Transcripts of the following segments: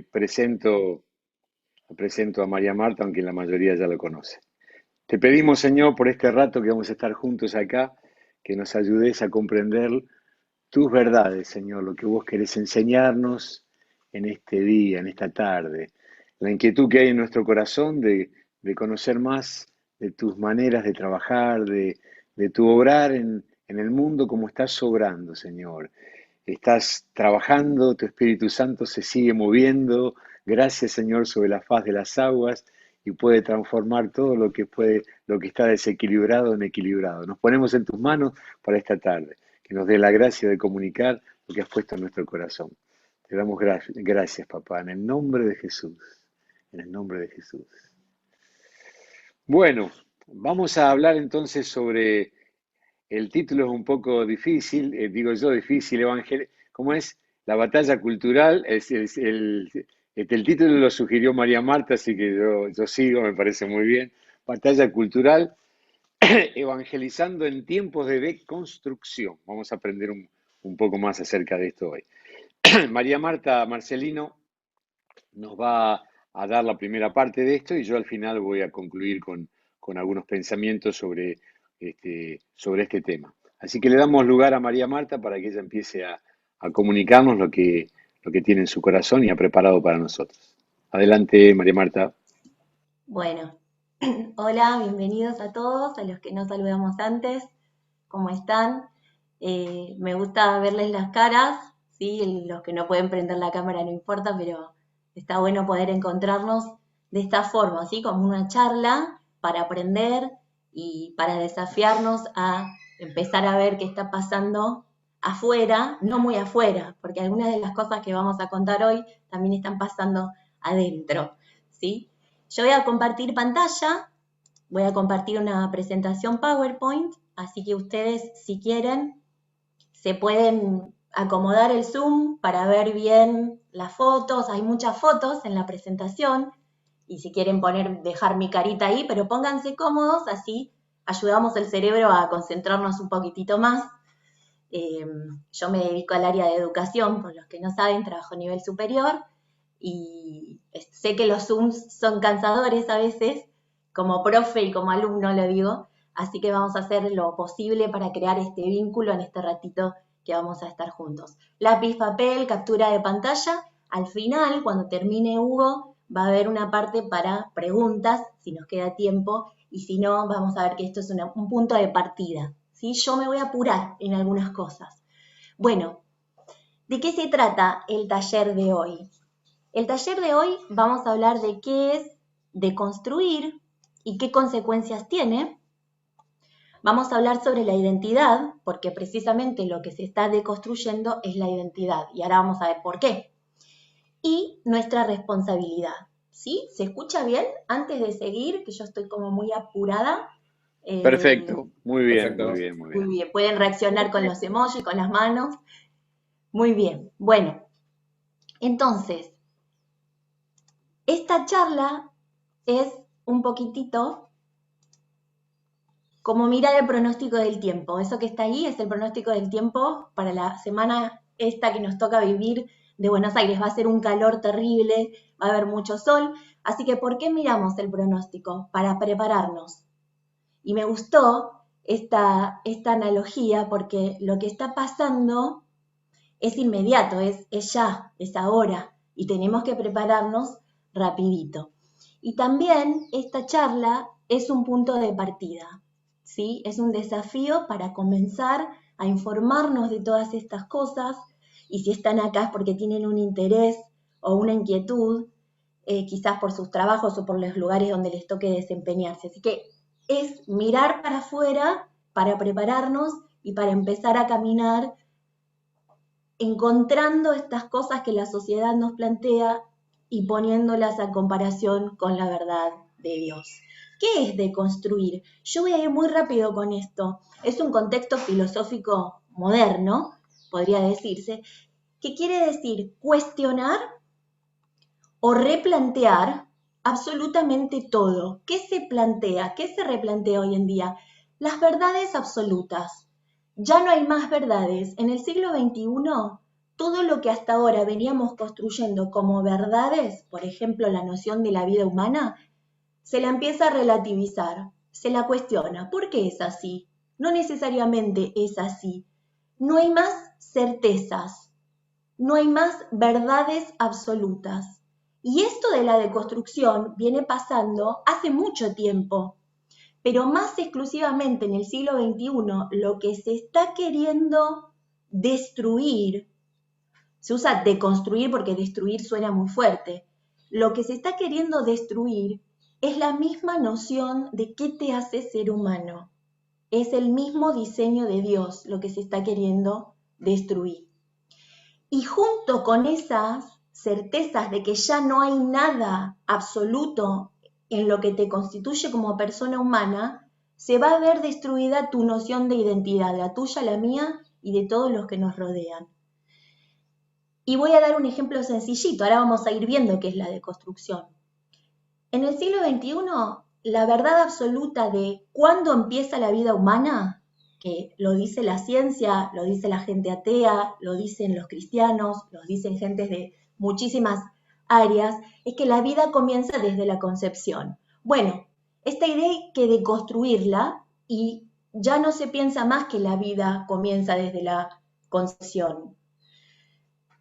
presento a María Marta, aunque la mayoría ya lo conoce. Te pedimos, Señor, por este rato que vamos a estar juntos acá, que nos ayudes a comprender tus verdades, Señor, lo que vos querés enseñarnos en este día, en esta tarde. La inquietud que hay en nuestro corazón de conocer más de tus maneras de trabajar, de tu obrar en el mundo como estás obrando, Señor. Estás trabajando, tu Espíritu Santo se sigue moviendo, gracias Señor, sobre la faz de las aguas y puede transformar todo lo que está desequilibrado en equilibrado. Nos ponemos en tus manos para esta tarde, que nos dé la gracia de comunicar lo que has puesto en nuestro corazón. Te damos gracias, papá, en el nombre de Jesús, en el nombre de Jesús. Bueno, vamos a hablar entonces sobre el título es un poco difícil, digo yo, difícil, ¿cómo es? La batalla cultural, el título lo sugirió María Marta, así que yo sigo, me parece muy bien. Batalla cultural, evangelizando en tiempos de deconstrucción. Vamos a aprender un poco más acerca de esto hoy. María Marta Marcelino nos va a dar la primera parte de esto y yo al final voy a concluir con algunos pensamientos sobre este tema. Así que le damos lugar a María Marta para que ella empiece a comunicarnos lo que tiene en su corazón y ha preparado para nosotros. Adelante, María Marta. Bueno, hola, bienvenidos a todos, a los que no saludamos antes, ¿cómo están? Me gusta verles las caras, ¿sí? Los que no pueden prender la cámara no importa, pero está bueno poder encontrarnos de esta forma, ¿sí? Como una charla para aprender y para desafiarnos a empezar a ver qué está pasando afuera, no muy afuera, porque algunas de las cosas que vamos a contar hoy también están pasando adentro, ¿sí? Yo voy a compartir pantalla, voy a compartir una presentación PowerPoint, así que ustedes, si quieren, se pueden acomodar el Zoom para ver bien las fotos. Hay muchas fotos en la presentación y si quieren dejar mi carita ahí, pero pónganse cómodos, así ayudamos el cerebro a concentrarnos un poquitito más. Yo me dedico al área de educación, por los que no saben, trabajo a nivel superior y sé que los Zooms son cansadores a veces, como profe y como alumno lo digo, así que vamos a hacer lo posible para crear este vínculo en este ratito que vamos a estar juntos. Lápiz, papel, captura de pantalla. Al final, cuando termine Hugo, va a haber una parte para preguntas, si nos queda tiempo, y si no, vamos a ver que esto es un punto de partida, ¿sí? Yo me voy a apurar en algunas cosas. Bueno, ¿de qué se trata el taller de hoy? El taller de hoy vamos a hablar de qué es deconstruir y qué consecuencias tiene. Vamos a hablar sobre la identidad, porque precisamente lo que se está deconstruyendo es la identidad, y ahora vamos a ver por qué. Y nuestra responsabilidad, ¿sí? ¿Se escucha bien? Antes de seguir, que yo estoy como muy apurada. Perfecto, muy bien, muy Perfecto. bien, muy Muy bien. bien, pueden reaccionar con los emojis, con las manos. Muy bien, bueno, entonces, esta charla es un poquitito como mirar el pronóstico del tiempo. Eso que está ahí es el pronóstico del tiempo para la semana esta que nos toca vivir de Buenos Aires. Va a ser un calor terrible, va a haber mucho sol. Así que, ¿por qué miramos el pronóstico? Para prepararnos. Y me gustó esta analogía porque lo que está pasando es inmediato, es ya, es ahora. Y tenemos que prepararnos rapidito. Y también esta charla es un punto de partida, ¿sí? Es un desafío para comenzar a informarnos de todas estas cosas y si están acá es porque tienen un interés o una inquietud, quizás por sus trabajos o por los lugares donde les toque desempeñarse. Así que es mirar para afuera para prepararnos y para empezar a caminar encontrando estas cosas que la sociedad nos plantea y poniéndolas a comparación con la verdad de Dios. ¿Qué es deconstruir? Yo voy a ir muy rápido con esto. Es un contexto filosófico moderno, podría decirse, que quiere decir cuestionar o replantear absolutamente todo. ¿Qué se plantea? ¿Qué se replantea hoy en día? Las verdades absolutas. Ya no hay más verdades. En el siglo XXI todo lo que hasta ahora veníamos construyendo como verdades, por ejemplo, la noción de la vida humana, se la empieza a relativizar, se la cuestiona. ¿Por qué es así? No necesariamente es así. No hay más certezas, no hay más verdades absolutas. Y esto de la deconstrucción viene pasando hace mucho tiempo, pero más exclusivamente en el siglo XXI, lo que se está queriendo destruir, se usa deconstruir porque destruir suena muy fuerte, lo que se está queriendo destruir es la misma noción de qué te hace ser humano. Es el mismo diseño de Dios lo que se está queriendo destruir. Y junto con esas certezas de que ya no hay nada absoluto en lo que te constituye como persona humana, se va a ver destruida tu noción de identidad, la tuya, la mía y de todos los que nos rodean. Y voy a dar un ejemplo sencillito, ahora vamos a ir viendo qué es la deconstrucción. En el siglo XXI, la verdad absoluta de cuándo empieza la vida humana, que lo dice la ciencia, lo dice la gente atea, lo dicen los cristianos, lo dicen gentes de muchísimas áreas, es que la vida comienza desde la concepción. Bueno, esta idea hay que deconstruirla y ya no se piensa más que la vida comienza desde la concepción.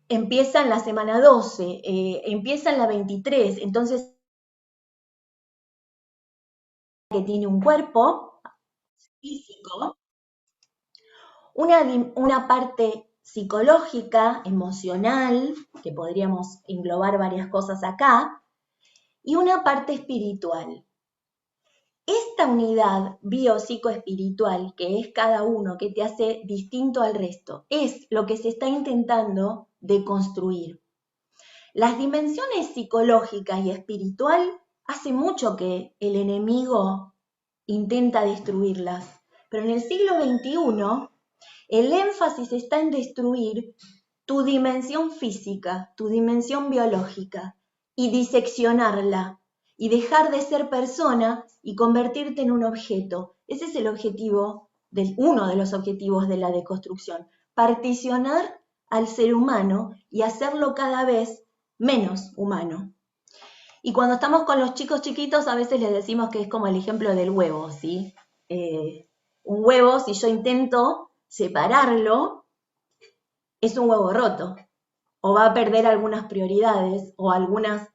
Empieza en la semana 12, empieza en la 23, entonces que tiene un cuerpo físico, una parte psicológica, emocional, que podríamos englobar varias cosas acá, y una parte espiritual. Esta unidad biopsicoespiritual, que es cada uno, que te hace distinto al resto, es lo que se está intentando deconstruir. Las dimensiones psicológicas y espiritual hace mucho que el enemigo intenta destruirlas, pero en el siglo XXI el énfasis está en destruir tu dimensión física, tu dimensión biológica y diseccionarla y dejar de ser persona y convertirte en un objeto. Ese es el objetivo, uno de los objetivos de la deconstrucción, particionar al ser humano y hacerlo cada vez menos humano. Y cuando estamos con los chicos chiquitos, a veces les decimos que es como el ejemplo del huevo, ¿sí? Un huevo, si yo intento separarlo, es un huevo roto, o va a perder algunas prioridades o algunas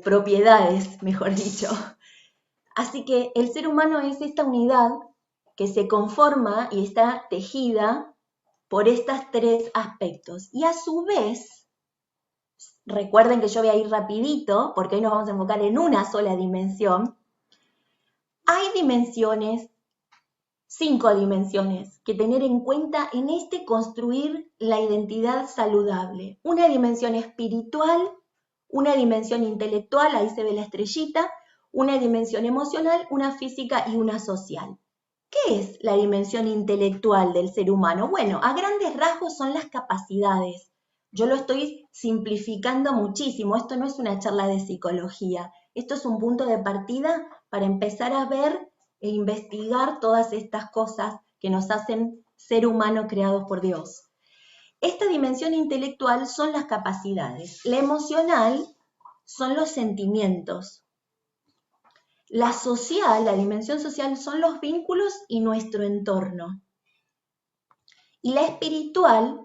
propiedades, mejor dicho. Así que el ser humano es esta unidad que se conforma y está tejida por estos tres aspectos. Y a su vez, recuerden que yo voy a ir rapidito, porque hoy nos vamos a enfocar en una sola dimensión. Hay dimensiones, 5 dimensiones, que tener en cuenta en este construir la identidad saludable. Una dimensión espiritual, una dimensión intelectual, ahí se ve la estrellita, una dimensión emocional, una física y una social. ¿Qué es la dimensión intelectual del ser humano? Bueno, a grandes rasgos son las capacidades. Yo lo estoy simplificando muchísimo, esto no es una charla de psicología, esto es un punto de partida para empezar a ver e investigar todas estas cosas que nos hacen ser humanos creados por Dios. Esta dimensión intelectual son las capacidades, la emocional son los sentimientos, la social, la dimensión social son los vínculos y nuestro entorno. Y la espiritual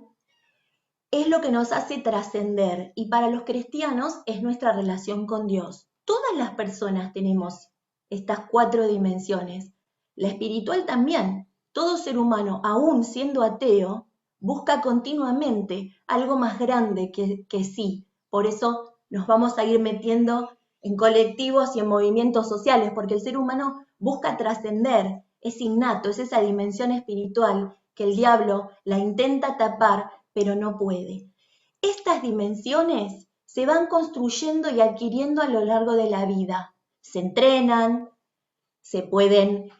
es lo que nos hace trascender y para los cristianos es nuestra relación con Dios. Todas las personas tenemos estas 4 dimensiones. La espiritual también. Todo ser humano, aún siendo ateo, busca continuamente algo más grande que sí. Por eso nos vamos a ir metiendo en colectivos y en movimientos sociales, porque el ser humano busca trascender, es innato, es esa dimensión espiritual que el diablo la intenta tapar, pero no puede. Estas dimensiones se van construyendo y adquiriendo a lo largo de la vida. Se entrenan, se pueden,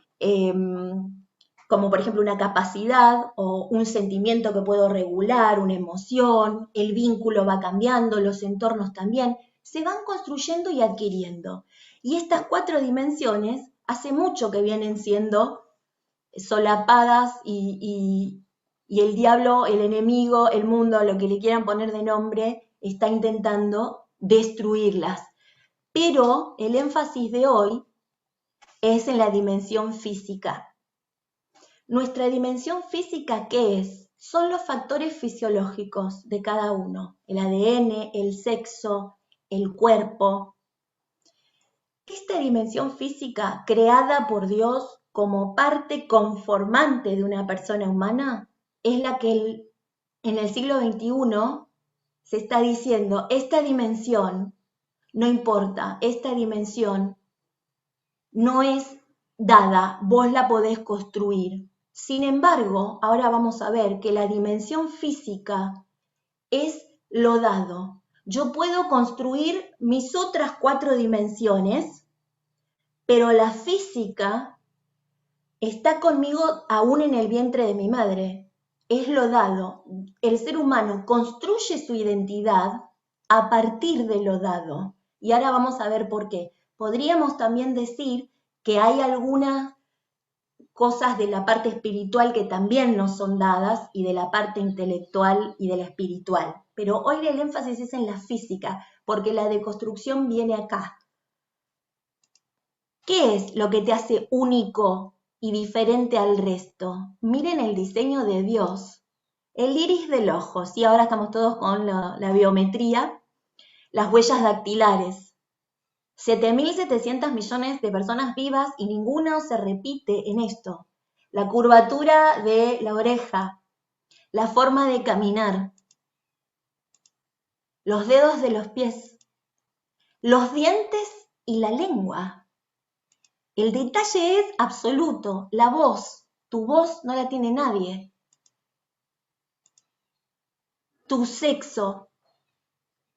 como por ejemplo una capacidad o un sentimiento que puedo regular, una emoción, el vínculo va cambiando, los entornos también, se van construyendo y adquiriendo. Y estas 4 dimensiones hace mucho que vienen siendo solapadas y y el diablo, el enemigo, el mundo, lo que le quieran poner de nombre, está intentando destruirlas. Pero el énfasis de hoy es en la dimensión física. Nuestra dimensión física, ¿qué es? Son los factores fisiológicos de cada uno, el ADN, el sexo, el cuerpo. Esta dimensión física, creada por Dios como parte conformante de una persona humana, es la que en el siglo XXI se está diciendo, esta dimensión no importa, esta dimensión no es dada, vos la podés construir. Sin embargo, ahora vamos a ver que la dimensión física es lo dado. Yo puedo construir mis otras 4 dimensiones, pero la física está conmigo aún en el vientre de mi madre. Es lo dado. El ser humano construye su identidad a partir de lo dado. Y ahora vamos a ver por qué. Podríamos también decir que hay algunas cosas de la parte espiritual que también nos son dadas y de la parte intelectual y de la espiritual. Pero hoy el énfasis es en la física, porque la deconstrucción viene acá. ¿Qué es lo que te hace único y diferente al resto? Miren el diseño de Dios. El iris del ojo, ¿sí? Ahora estamos todos con la biometría, las huellas dactilares. 7.700 millones de personas vivas y ninguno se repite en esto. La curvatura de la oreja, la forma de caminar, los dedos de los pies, los dientes y la lengua. El detalle es absoluto, la voz. Tu voz no la tiene nadie. Tu sexo.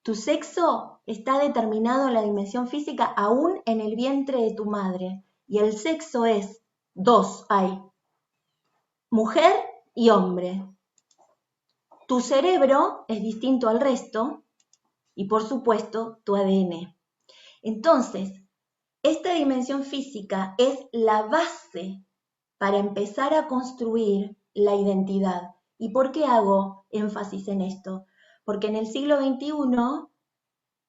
Tu sexo está determinado en la dimensión física aún en el vientre de tu madre. Y el sexo es 2 hay. Mujer y hombre. Tu cerebro es distinto al resto y por supuesto tu ADN. Entonces, esta dimensión física es la base para empezar a construir la identidad. ¿Y por qué hago énfasis en esto? Porque en el siglo XXI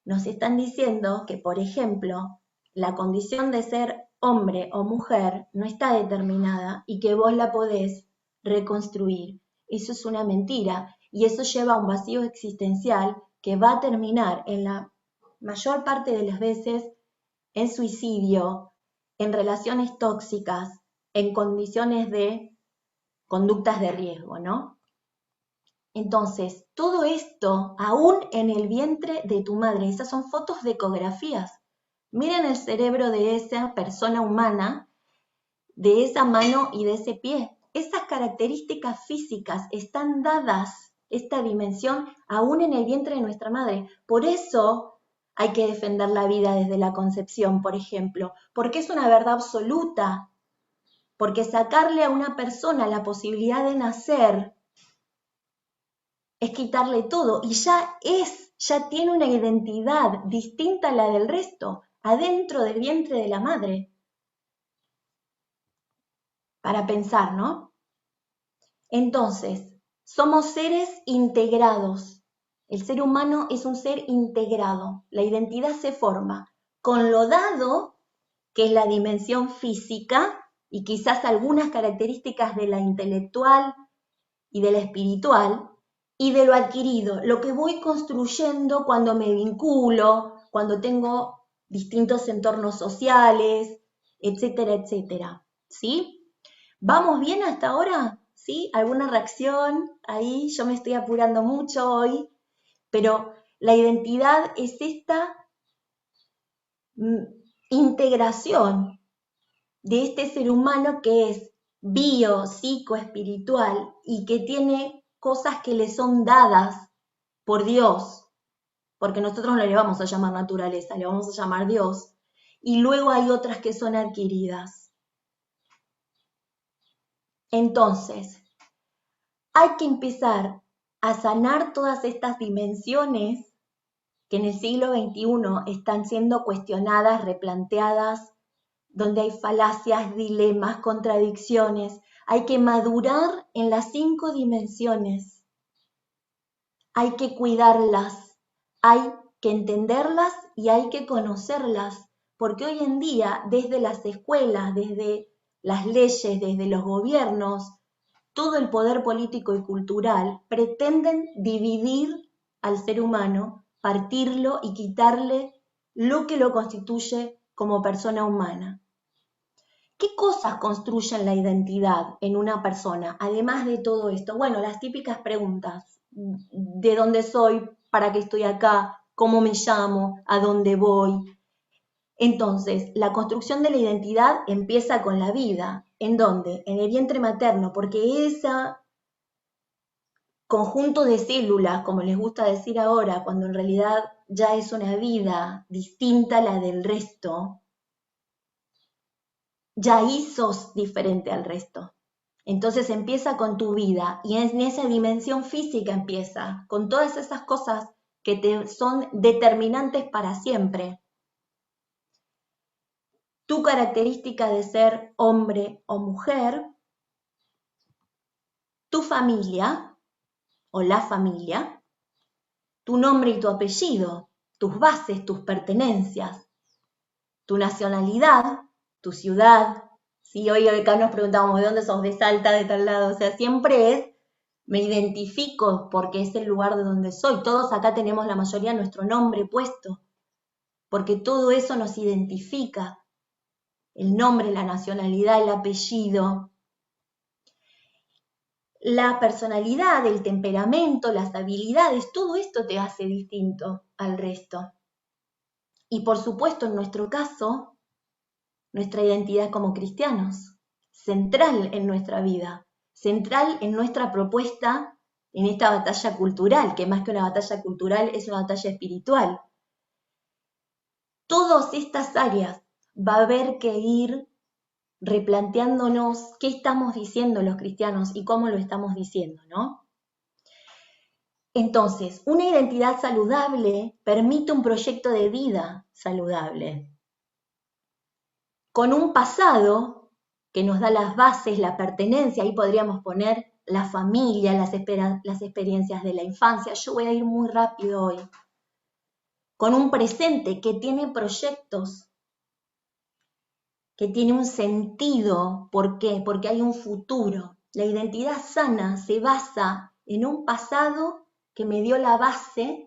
nos están diciendo que, por ejemplo, la condición de ser hombre o mujer no está determinada y que vos la podés reconstruir. Eso es una mentira y eso lleva a un vacío existencial que va a terminar en la mayor parte de las veces en suicidio, en relaciones tóxicas, en condiciones de conductas de riesgo, ¿no? Entonces, todo esto aún en el vientre de tu madre, esas son fotos de ecografías. Miren el cerebro de esa persona humana, de esa mano y de ese pie. Esas características físicas están dadas, esta dimensión, aún en el vientre de nuestra madre. Por eso hay que defender la vida desde la concepción, por ejemplo, porque es una verdad absoluta, porque sacarle a una persona la posibilidad de nacer es quitarle todo y ya tiene una identidad distinta a la del resto, adentro del vientre de la madre. Para pensar, ¿no? Entonces, somos seres integrados. El ser humano es un ser integrado. La identidad se forma con lo dado, que es la dimensión física, y quizás algunas características de la intelectual y de la espiritual, y de lo adquirido, lo que voy construyendo cuando me vinculo, cuando tengo distintos entornos sociales, etcétera, etcétera. ¿Sí? ¿Vamos bien hasta ahora? ¿Sí? ¿Alguna reacción? Ahí yo me estoy apurando mucho hoy, pero la identidad es esta integración de este ser humano que es bio, psico, espiritual y que tiene cosas que le son dadas por Dios, porque nosotros no le vamos a llamar naturaleza, le vamos a llamar Dios, y luego hay otras que son adquiridas. Entonces, hay que empezar a sanar todas estas dimensiones que en el siglo XXI están siendo cuestionadas, replanteadas, donde hay falacias, dilemas, contradicciones. Hay que madurar en las 5 dimensiones. Hay que cuidarlas, hay que entenderlas y hay que conocerlas, porque hoy en día, desde las escuelas, desde las leyes, desde los gobiernos, todo el poder político y cultural pretenden dividir al ser humano, partirlo y quitarle lo que lo constituye como persona humana. ¿Qué cosas construyen la identidad en una persona, además de todo esto? Bueno, las típicas preguntas: ¿de dónde soy? ¿Para qué estoy acá? ¿Cómo me llamo? ¿A dónde voy? Entonces, la construcción de la identidad empieza con la vida. ¿En dónde? En el vientre materno, porque ese conjunto de células, como les gusta decir ahora, cuando en realidad ya es una vida distinta a la del resto, ya ahí sos diferente al resto. Entonces empieza con tu vida y en esa dimensión física empieza, con todas esas cosas que te son determinantes para siempre. Tu característica de ser hombre o mujer, tu familia o la familia, tu nombre y tu apellido, tus bases, tus pertenencias, tu nacionalidad, tu ciudad. Si hoy acá nos preguntamos de dónde sos, de Salta, de tal lado, o sea, siempre es, me identifico porque es el lugar de donde soy. Todos acá tenemos la mayoría nuestro nombre puesto, porque todo eso nos identifica. El nombre, la nacionalidad, el apellido, la personalidad, el temperamento, las habilidades, todo esto te hace distinto al resto. Y por supuesto, en nuestro caso, nuestra identidad como cristianos, central en nuestra vida, central en nuestra propuesta en esta batalla cultural, que más que una batalla cultural es una batalla espiritual. Todas estas áreas va a haber que ir replanteándonos qué estamos diciendo los cristianos y cómo lo estamos diciendo, ¿no? Entonces, una identidad saludable permite un proyecto de vida saludable, con un pasado que nos da las bases, la pertenencia. Ahí podríamos poner la familia, las experiencias de la infancia. Yo voy a ir muy rápido hoy. Con un presente que tiene proyectos, que tiene un sentido. ¿Por qué? Porque hay un futuro. La identidad sana se basa en un pasado que me dio la base,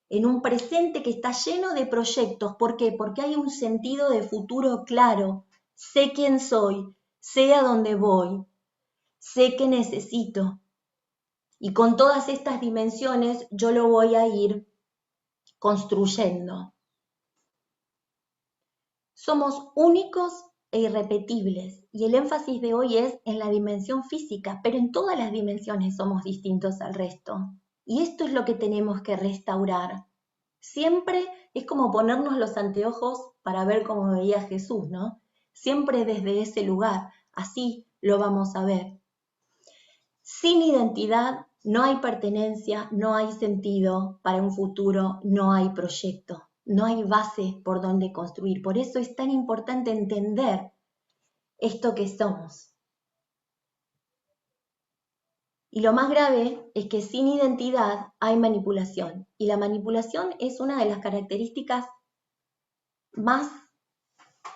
en un presente que está lleno de proyectos. ¿Por qué? Porque hay un sentido de futuro claro. Sé quién soy, sé a dónde voy, sé qué necesito. Y con todas estas dimensiones yo lo voy a ir construyendo. Somos únicos e irrepetibles, y el énfasis de hoy es en la dimensión física, pero en todas las dimensiones somos distintos al resto. Y esto es lo que tenemos que restaurar. Siempre es como ponernos los anteojos para ver cómo veía Jesús, ¿no? Siempre desde ese lugar, así lo vamos a ver. Sin identidad no hay pertenencia, no hay sentido para un futuro, no hay proyecto. No hay base por donde construir. Por eso es tan importante entender esto que somos. Y lo más grave es que sin identidad hay manipulación. Y la manipulación es una de las características más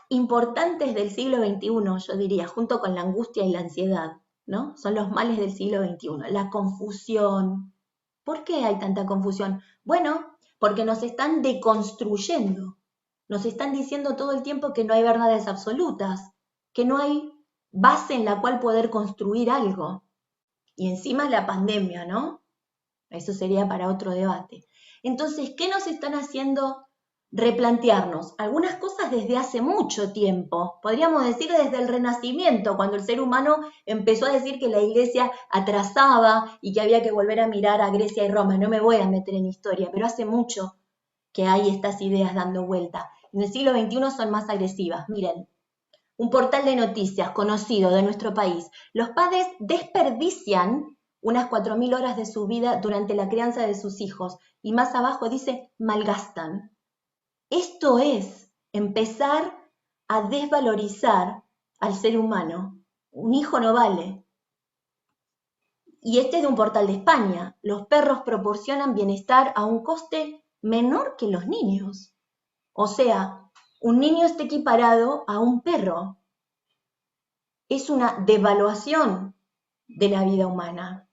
importantes del siglo XXI, yo diría, junto con la angustia y la ansiedad, ¿no? Son los males del siglo XXI. La confusión. ¿Por qué hay tanta confusión? Bueno, porque nos están deconstruyendo. Nos están diciendo todo el tiempo que no hay verdades absolutas, que no hay base en la cual poder construir algo. Y encima la pandemia, ¿no? Eso sería para otro debate. Entonces, ¿qué nos están haciendo replantearnos? Algunas cosas desde hace mucho tiempo, podríamos decir desde el Renacimiento, cuando el ser humano empezó a decir que la Iglesia atrasaba y que había que volver a mirar a Grecia y Roma. No me voy a meter en historia, pero hace mucho que hay estas ideas dando vuelta. En el siglo XXI son más agresivas. Miren, un portal de noticias conocido de nuestro país. Los padres desperdician unas 4.000 horas de su vida durante la crianza de sus hijos. Y más abajo dice, malgastan. Esto es empezar a desvalorizar al ser humano. Un hijo no vale. Y este es de un portal de España. Los perros proporcionan bienestar a un coste menor que los niños. O sea, un niño está equiparado a un perro. Es una devaluación de la vida humana.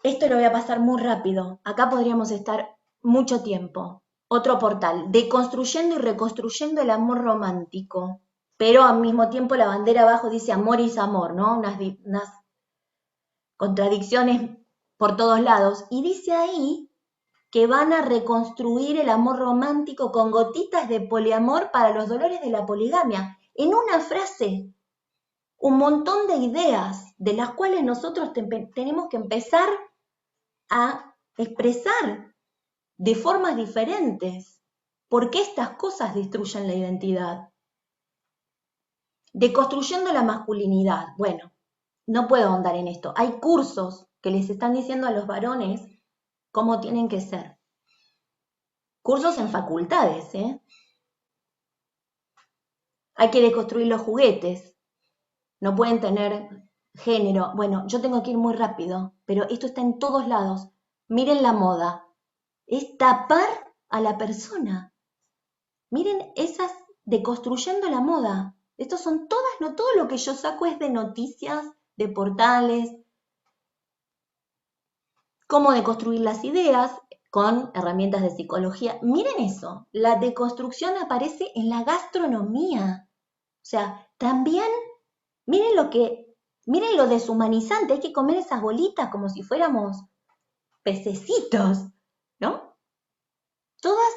Esto lo voy a pasar muy rápido. Acá podríamos estar mucho tiempo. Otro portal, deconstruyendo y reconstruyendo el amor romántico. Pero al mismo tiempo la bandera abajo dice amor es amor, ¿no? Unas contradicciones por todos lados. Y dice ahí que van a reconstruir el amor romántico con gotitas de poliamor para los dolores de la poligamia. En una frase, un montón de ideas de las cuales nosotros tenemos que empezar a expresar de formas diferentes. ¿Por qué estas cosas destruyen la identidad? Deconstruyendo la masculinidad. Bueno, no puedo ahondar en esto. Hay cursos que les están diciendo a los varones cómo tienen que ser. Cursos en facultades, ¿eh? Hay que deconstruir los juguetes. No pueden tener género. Bueno, yo tengo que ir muy rápido, pero esto está en todos lados. Miren la moda. Es tapar a la persona. Miren esas deconstruyendo la moda. Estos son todas, no todo lo que yo saco es de noticias, de portales. Cómo deconstruir las ideas con herramientas de psicología. Miren eso, la deconstrucción aparece en la gastronomía. O sea, también miren lo deshumanizante, hay que comer esas bolitas como si fuéramos pececitos, ¿no? Todas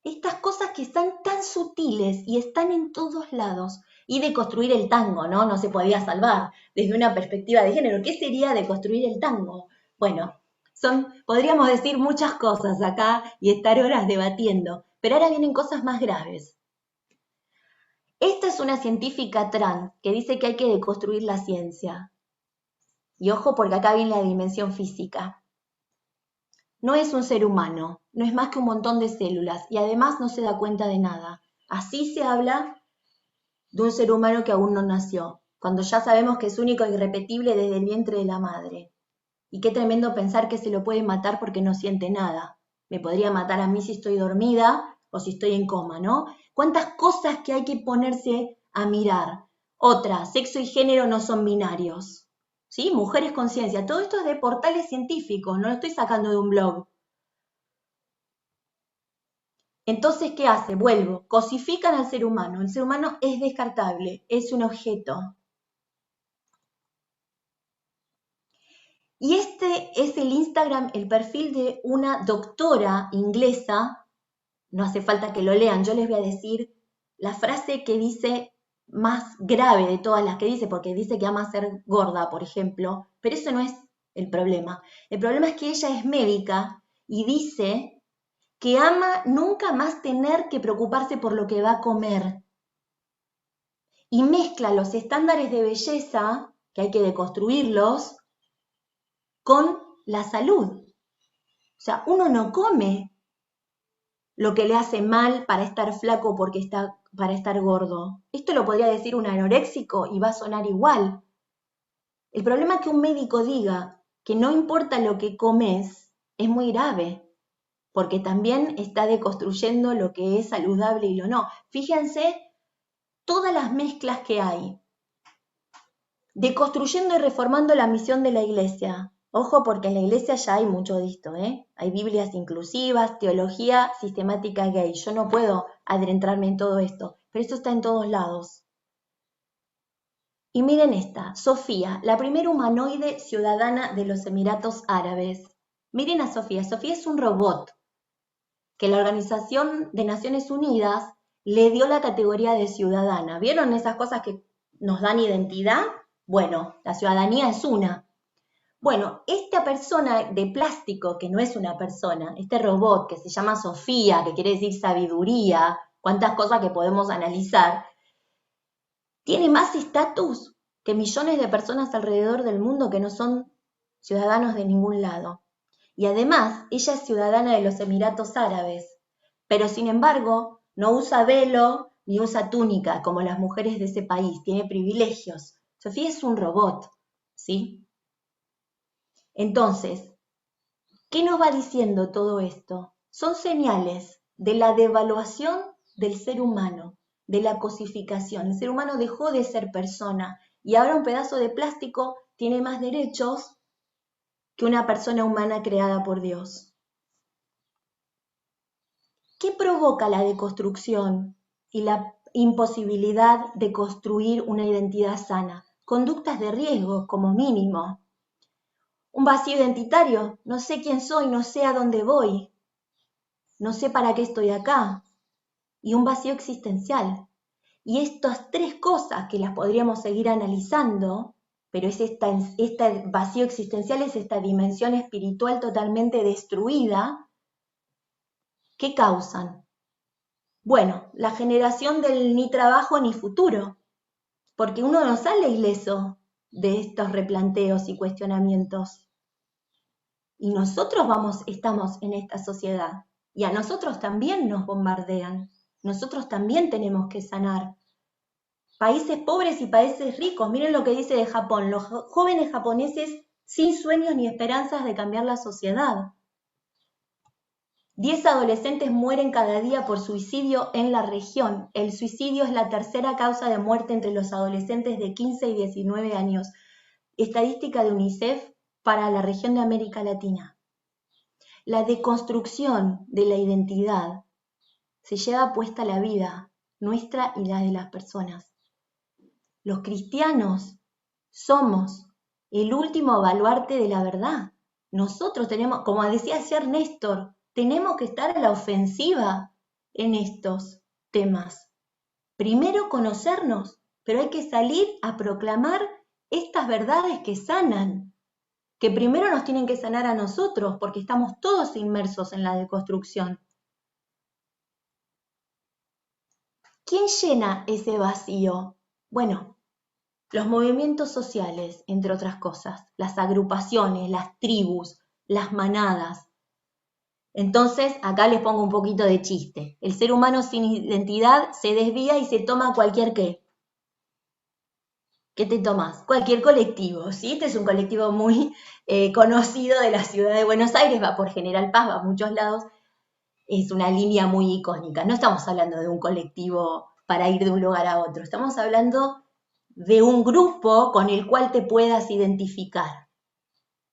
estas cosas que están tan sutiles y están en todos lados. Y deconstruir el tango, ¿no? No se podía salvar desde una perspectiva de género. ¿Qué sería deconstruir el tango? Bueno, podríamos decir muchas cosas acá y estar horas debatiendo, pero ahora vienen cosas más graves. Esta es una científica trans que dice que hay que deconstruir la ciencia. Y ojo porque acá viene la dimensión física. No es un ser humano, no es más que un montón de células y además no se da cuenta de nada. Así se habla de un ser humano que aún no nació, cuando ya sabemos que es único e irrepetible desde el vientre de la madre. Y qué tremendo pensar que se lo puede matar porque no siente nada. Me podría matar a mí si estoy dormida o si estoy en coma, ¿no? ¿Cuántas cosas que hay que ponerse a mirar? Otra, sexo y género no son binarios. ¿Sí? Mujeres conciencia. Todo esto es de portales científicos, no lo estoy sacando de un blog. Entonces, ¿qué hace? Vuelvo, cosifican al ser humano. El ser humano es descartable, es un objeto. Y este es el Instagram, el perfil de una doctora inglesa. No hace falta que lo lean, yo les voy a decir la frase que dice más grave de todas las que dice, porque dice que ama ser gorda, por ejemplo, pero eso no es el problema. El problema es que ella es médica y dice que ama nunca más tener que preocuparse por lo que va a comer. Y mezcla los estándares de belleza, que hay que deconstruirlos, con la salud. O sea, uno no come lo que le hace mal para estar flaco para estar gordo. Esto lo podría decir un anoréxico y va a sonar igual. El problema es que un médico diga que no importa lo que comes es muy grave, porque también está deconstruyendo lo que es saludable y lo no. Fíjense todas las mezclas que hay. Deconstruyendo y reformando la misión de la iglesia. Ojo, porque en la iglesia ya hay mucho de esto, ¿eh? Hay Biblias inclusivas, teología sistemática gay. Yo no puedo adentrarme en todo esto, pero esto está en todos lados. Y miren esta, Sofía, la primera humanoide ciudadana de los Emiratos Árabes. Miren a Sofía. Sofía es un robot que la Organización de Naciones Unidas le dio la categoría de ciudadana. ¿Vieron esas cosas que nos dan identidad? Bueno, la ciudadanía es una. Bueno, esta persona de plástico, que no es una persona, este robot que se llama Sofía, que quiere decir sabiduría, cuántas cosas que podemos analizar, tiene más estatus que millones de personas alrededor del mundo que no son ciudadanos de ningún lado. Y además, ella es ciudadana de los Emiratos Árabes, pero sin embargo, no usa velo ni usa túnica como las mujeres de ese país, tiene privilegios. Sofía es un robot. ¿sí? Entonces, ¿qué nos va diciendo todo esto? Son señales de la devaluación del ser humano, de la cosificación. El ser humano dejó de ser persona y ahora un pedazo de plástico tiene más derechos que una persona humana creada por Dios. ¿Qué provoca la deconstrucción y la imposibilidad de construir una identidad sana? Conductas de riesgo, como mínimo. Un vacío identitario, no sé quién soy, no sé a dónde voy, no sé para qué estoy acá. Y un vacío existencial. Y estas tres cosas que las podríamos seguir analizando, pero es este vacío existencial, es esta dimensión espiritual totalmente destruida, ¿qué causan? Bueno, la generación del ni trabajo ni futuro, porque uno no sale ileso de estos replanteos y cuestionamientos. Y nosotros estamos en esta sociedad, y a nosotros también nos bombardean, nosotros también tenemos que sanar. Países pobres y países ricos, miren lo que dice de Japón, los jóvenes japoneses sin sueños ni esperanzas de cambiar la sociedad. 10 adolescentes mueren cada día por suicidio en la región. El suicidio es la tercera causa de muerte entre los adolescentes de 15 y 19 años. Estadística de UNICEF para la región de América Latina. La deconstrucción de la identidad se lleva puesta la vida nuestra y la de las personas. Los cristianos somos el último baluarte de la verdad. Nosotros tenemos, como decía ayer Néstor, tenemos que estar a la ofensiva en estos temas. Primero conocernos, pero hay que salir a proclamar estas verdades que sanan, que primero nos tienen que sanar a nosotros, porque estamos todos inmersos en la deconstrucción. ¿Quién llena ese vacío? Bueno, los movimientos sociales, entre otras cosas, las agrupaciones, las tribus, las manadas. Entonces, acá les pongo un poquito de chiste. El ser humano sin identidad se desvía y se toma cualquier qué. ¿Qué te tomas? Cualquier colectivo, ¿sí? Este es un colectivo muy conocido de la ciudad de Buenos Aires, va por General Paz, va a muchos lados. Es una línea muy icónica. No estamos hablando de un colectivo para ir de un lugar a otro. Estamos hablando de un grupo con el cual te puedas identificar,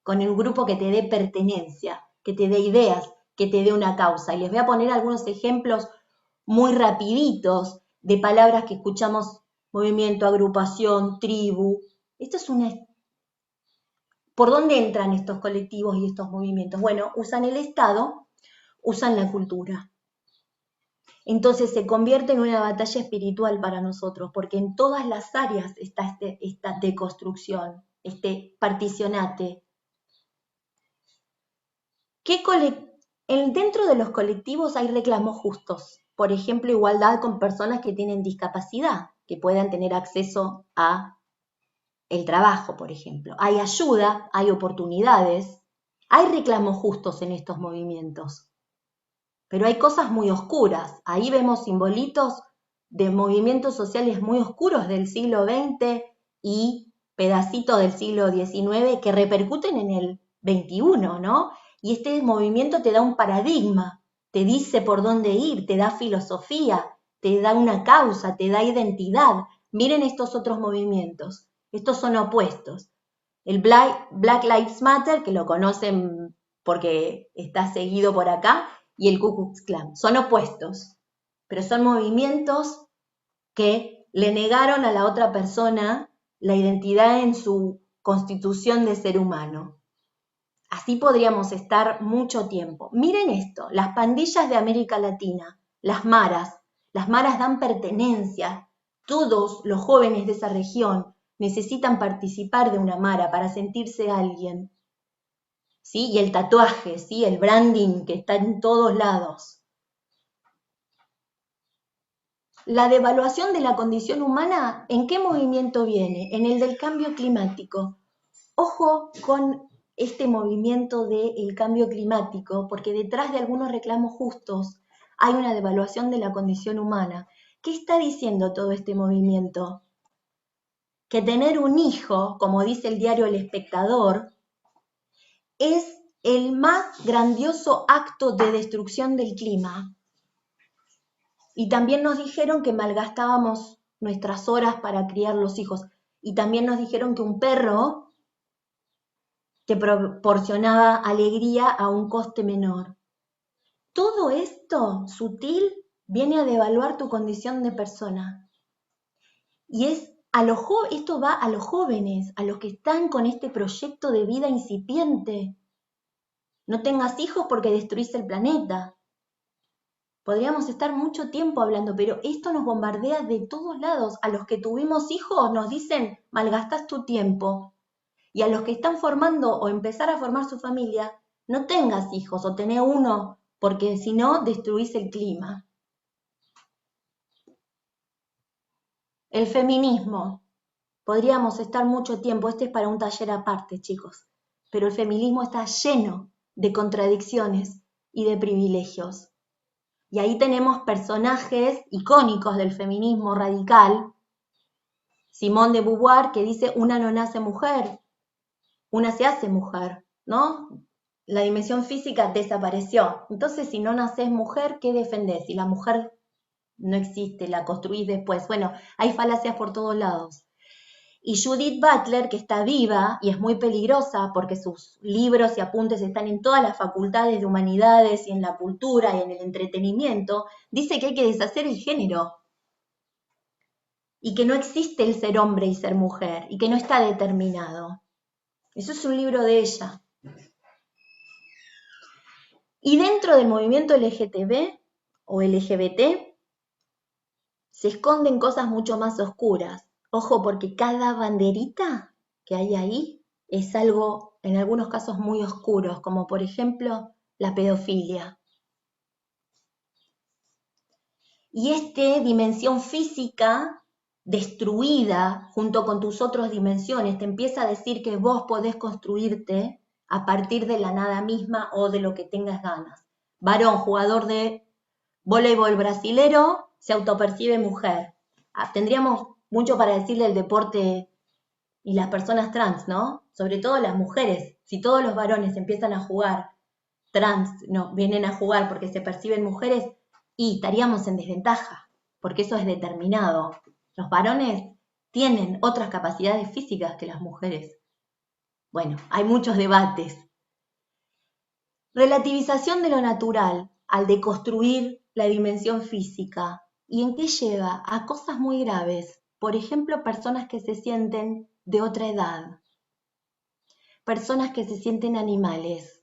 con un grupo que te dé pertenencia, que te dé ideas, que te dé una causa. Y les voy a poner algunos ejemplos muy rapiditos de palabras que escuchamos: movimiento, agrupación, tribu. Esto es una... ¿Por dónde entran estos colectivos y estos movimientos? Bueno, usan el Estado, usan la cultura. Entonces se convierte en una batalla espiritual para nosotros, porque en todas las áreas está esta deconstrucción, este particionate. Dentro de los colectivos hay reclamos justos, por ejemplo, igualdad con personas que tienen discapacidad, que puedan tener acceso a el trabajo, por ejemplo. Hay ayuda, hay oportunidades, hay reclamos justos en estos movimientos. Pero hay cosas muy oscuras. Ahí vemos simbolitos de movimientos sociales muy oscuros del siglo XX y pedacitos del siglo XIX que repercuten en el XXI, ¿no? Y este movimiento te da un paradigma, te dice por dónde ir, te da filosofía, te da una causa, te da identidad. Miren estos otros movimientos, estos son opuestos. El Black Lives Matter, que lo conocen porque está seguido por acá, y el Ku Klux Klan. Son opuestos, pero son movimientos que le negaron a la otra persona la identidad en su constitución de ser humano. Así podríamos estar mucho tiempo. Miren esto, las pandillas de América Latina, las maras dan pertenencia. Todos los jóvenes de esa región necesitan participar de una mara para sentirse alguien. ¿Sí? Y el tatuaje, ¿sí? El branding que está en todos lados. La devaluación de la condición humana, ¿en qué movimiento viene? En el del cambio climático. Ojo con este movimiento del cambio climático, porque detrás de algunos reclamos justos hay una devaluación de la condición humana. ¿Qué está diciendo todo este movimiento? que tener un hijo, como dice el diario El Espectador, es el más grandioso acto de destrucción del clima. Y también nos dijeron que malgastábamos nuestras horas para criar los hijos. Y también nos dijeron que un perro te proporcionaba alegría a un coste menor. Todo esto sutil viene a devaluar tu condición de persona. Y esto va a los jóvenes, a los que están con este proyecto de vida incipiente. No tengas hijos porque destruís el planeta. Podríamos estar mucho tiempo hablando, pero esto nos bombardea de todos lados. A los que tuvimos hijos nos dicen, malgastás tu tiempo. Y a los que están formando o empezar a formar su familia, no tengas hijos o tené uno, porque si no, destruís el clima. El feminismo. Podríamos estar mucho tiempo, este es para un taller aparte, chicos, pero el feminismo está lleno de contradicciones y de privilegios. Y ahí tenemos personajes icónicos del feminismo radical. Simone de Beauvoir, que dice, una no nace mujer, una se hace mujer, ¿no? La dimensión física desapareció. Entonces, si no nacés mujer, ¿qué defendés? Si la mujer no existe, la construís después. Bueno, hay falacias por todos lados. Y Judith Butler, que está viva y es muy peligrosa porque sus libros y apuntes están en todas las facultades de humanidades y en la cultura y en el entretenimiento, dice que hay que deshacer el género y que no existe el ser hombre y ser mujer y que no está determinado. Eso es un libro de ella. Y dentro del movimiento LGTB o LGBT se esconden cosas mucho más oscuras. Ojo, porque cada banderita que hay ahí es algo, en algunos casos, muy oscuros, como por ejemplo la pedofilia. Y esta dimensión física destruida junto con tus otras dimensiones te empieza a decir que vos podés construirte a partir de la nada misma o de lo que tengas ganas. Varón, jugador de voleibol brasilero, se autopercibe mujer. Tendríamos mucho para decirle el deporte y las personas trans, ¿no? Sobre todo las mujeres. Si todos los varones empiezan a jugar trans, no, vienen a jugar porque se perciben mujeres, y estaríamos en desventaja, porque eso es determinado. Los varones tienen otras capacidades físicas que las mujeres. Bueno, hay muchos debates. Relativización de lo natural al deconstruir la dimensión física. ¿Y en qué lleva? A cosas muy graves. Por ejemplo, personas que se sienten de otra edad. Personas que se sienten animales.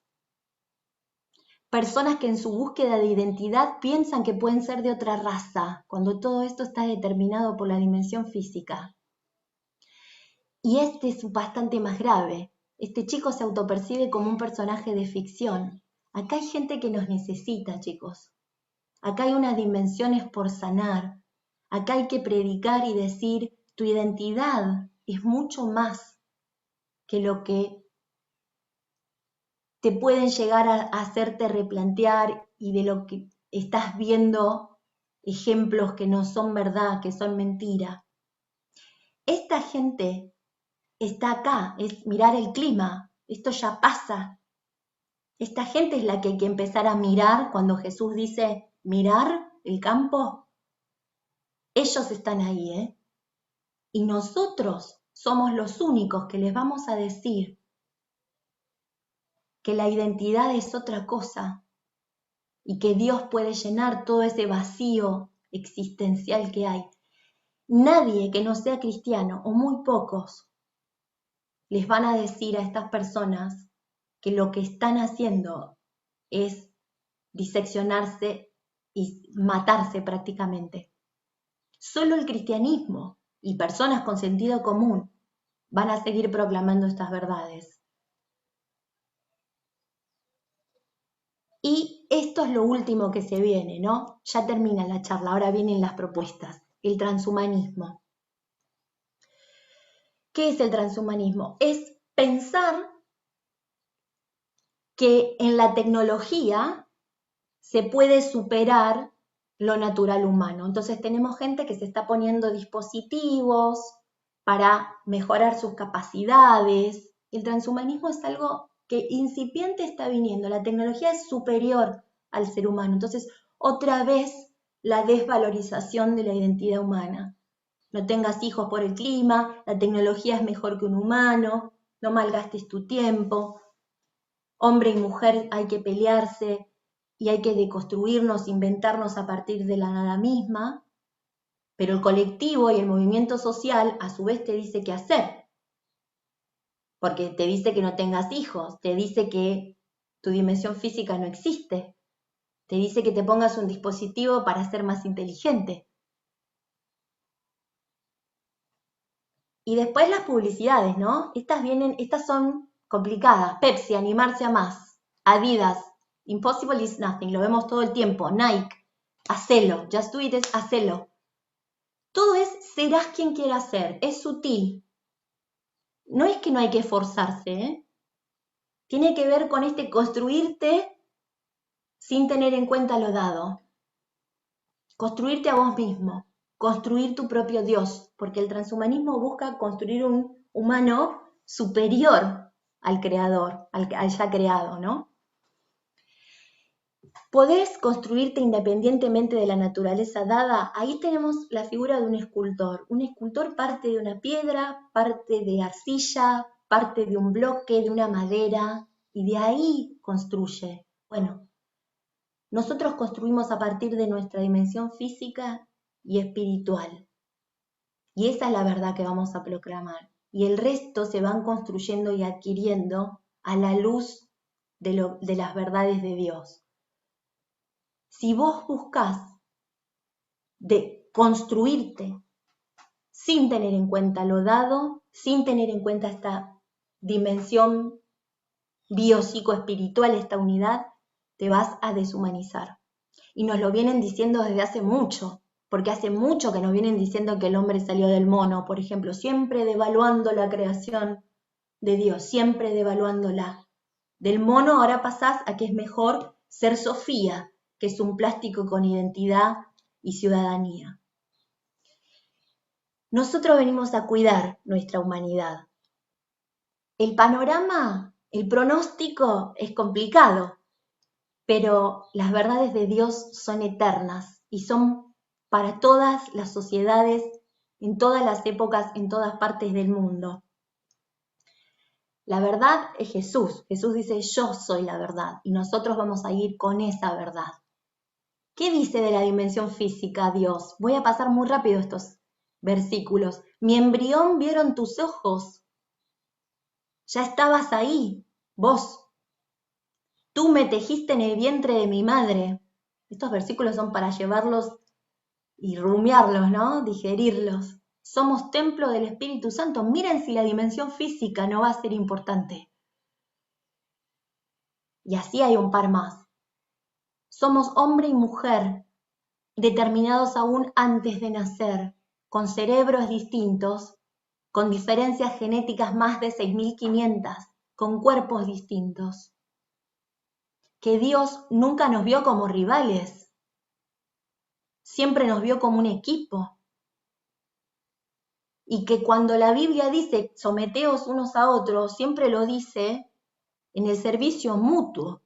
Personas que en su búsqueda de identidad piensan que pueden ser de otra raza, cuando todo esto está determinado por la dimensión física. Y este es bastante más grave. Este chico se autopercibe como un personaje de ficción. Acá hay gente que nos necesita, chicos. Acá hay unas dimensiones por sanar. Acá hay que predicar y decir, tu identidad es mucho más que lo que te pueden llegar a hacerte replantear y de lo que estás viendo ejemplos que no son verdad, que son mentira. Esta gente está acá, es mirar el clima, esto ya pasa. Esta gente es la que hay que empezar a mirar cuando Jesús dice, mirar el campo. Ellos están ahí, ¿eh? Y nosotros somos los únicos que les vamos a decir que la identidad es otra cosa y que Dios puede llenar todo ese vacío existencial que hay. Nadie que no sea cristiano, o muy pocos, les van a decir a estas personas que lo que están haciendo es diseccionarse y matarse prácticamente. Solo el cristianismo y personas con sentido común van a seguir proclamando estas verdades. Y esto es lo último que se viene, ¿no? Ya termina la charla, ahora vienen las propuestas. El transhumanismo. ¿Qué es el transhumanismo? Es pensar que en la tecnología se puede superar lo natural humano. Entonces tenemos gente que se está poniendo dispositivos para mejorar sus capacidades. El transhumanismo es algo que incipiente está viniendo. La tecnología es superior al ser humano. Entonces, otra vez la desvalorización de la identidad humana. No tengas hijos por el clima, la tecnología es mejor que un humano, no malgastes tu tiempo. Hombre y mujer hay que pelearse y hay que deconstruirnos, inventarnos a partir de la nada misma. Pero el colectivo y el movimiento social a su vez te dice qué hacer, porque te dice que no tengas hijos, te dice que tu dimensión física no existe, te dice que te pongas un dispositivo para ser más inteligente. Y después las publicidades, ¿no? Estas son complicadas. Pepsi, animarse a más. Adidas, impossible is nothing, lo vemos todo el tiempo. Nike, hacelo. Just do it es hacelo. Todo es serás quien quieras ser, es sutil. No es que no hay que esforzarse, ¿eh? Tiene que ver con construirte sin tener en cuenta lo dado. Construirte a vos mismo, construir tu propio Dios, porque el transhumanismo busca construir un humano superior al creador, al ya creado, ¿no? Podés construirte independientemente de la naturaleza dada. Ahí tenemos la figura de un escultor. Un escultor parte de una piedra, parte de arcilla, parte de un bloque, de una madera, y de ahí construye. Bueno, nosotros construimos a partir de nuestra dimensión física y espiritual. Y esa es la verdad que vamos a proclamar. Y el resto se van construyendo y adquiriendo a la luz de las verdades de Dios. Si vos buscás de construirte sin tener en cuenta lo dado, sin tener en cuenta esta dimensión biopsicoespiritual, esta unidad, te vas a deshumanizar. Y nos lo vienen diciendo desde hace mucho, porque hace mucho que nos vienen diciendo que el hombre salió del mono, por ejemplo, siempre devaluando la creación de Dios, siempre devaluándola. Del mono ahora pasás a que es mejor ser Sofía, que es un plástico con identidad y ciudadanía. Nosotros venimos a cuidar nuestra humanidad. El panorama, el pronóstico es complicado, pero las verdades de Dios son eternas y son para todas las sociedades, en todas las épocas, en todas partes del mundo. La verdad es Jesús. Jesús dice, yo soy la verdad, y nosotros vamos a ir con esa verdad. ¿Qué dice de la dimensión física Dios? Voy a pasar muy rápido estos versículos. Mi embrión vieron tus ojos. Ya estabas ahí, vos. Tú me tejiste en el vientre de mi madre. Estos versículos son para llevarlos y rumiarlos, ¿no? Digerirlos. Somos templo del Espíritu Santo. Miren si la dimensión física no va a ser importante. Y así hay un par más. Somos hombre y mujer, determinados aún antes de nacer, con cerebros distintos, con diferencias genéticas más de 6.500, con cuerpos distintos. Que Dios nunca nos vio como rivales, siempre nos vio como un equipo. Y que cuando la Biblia dice someteos unos a otros, siempre lo dice en el servicio mutuo,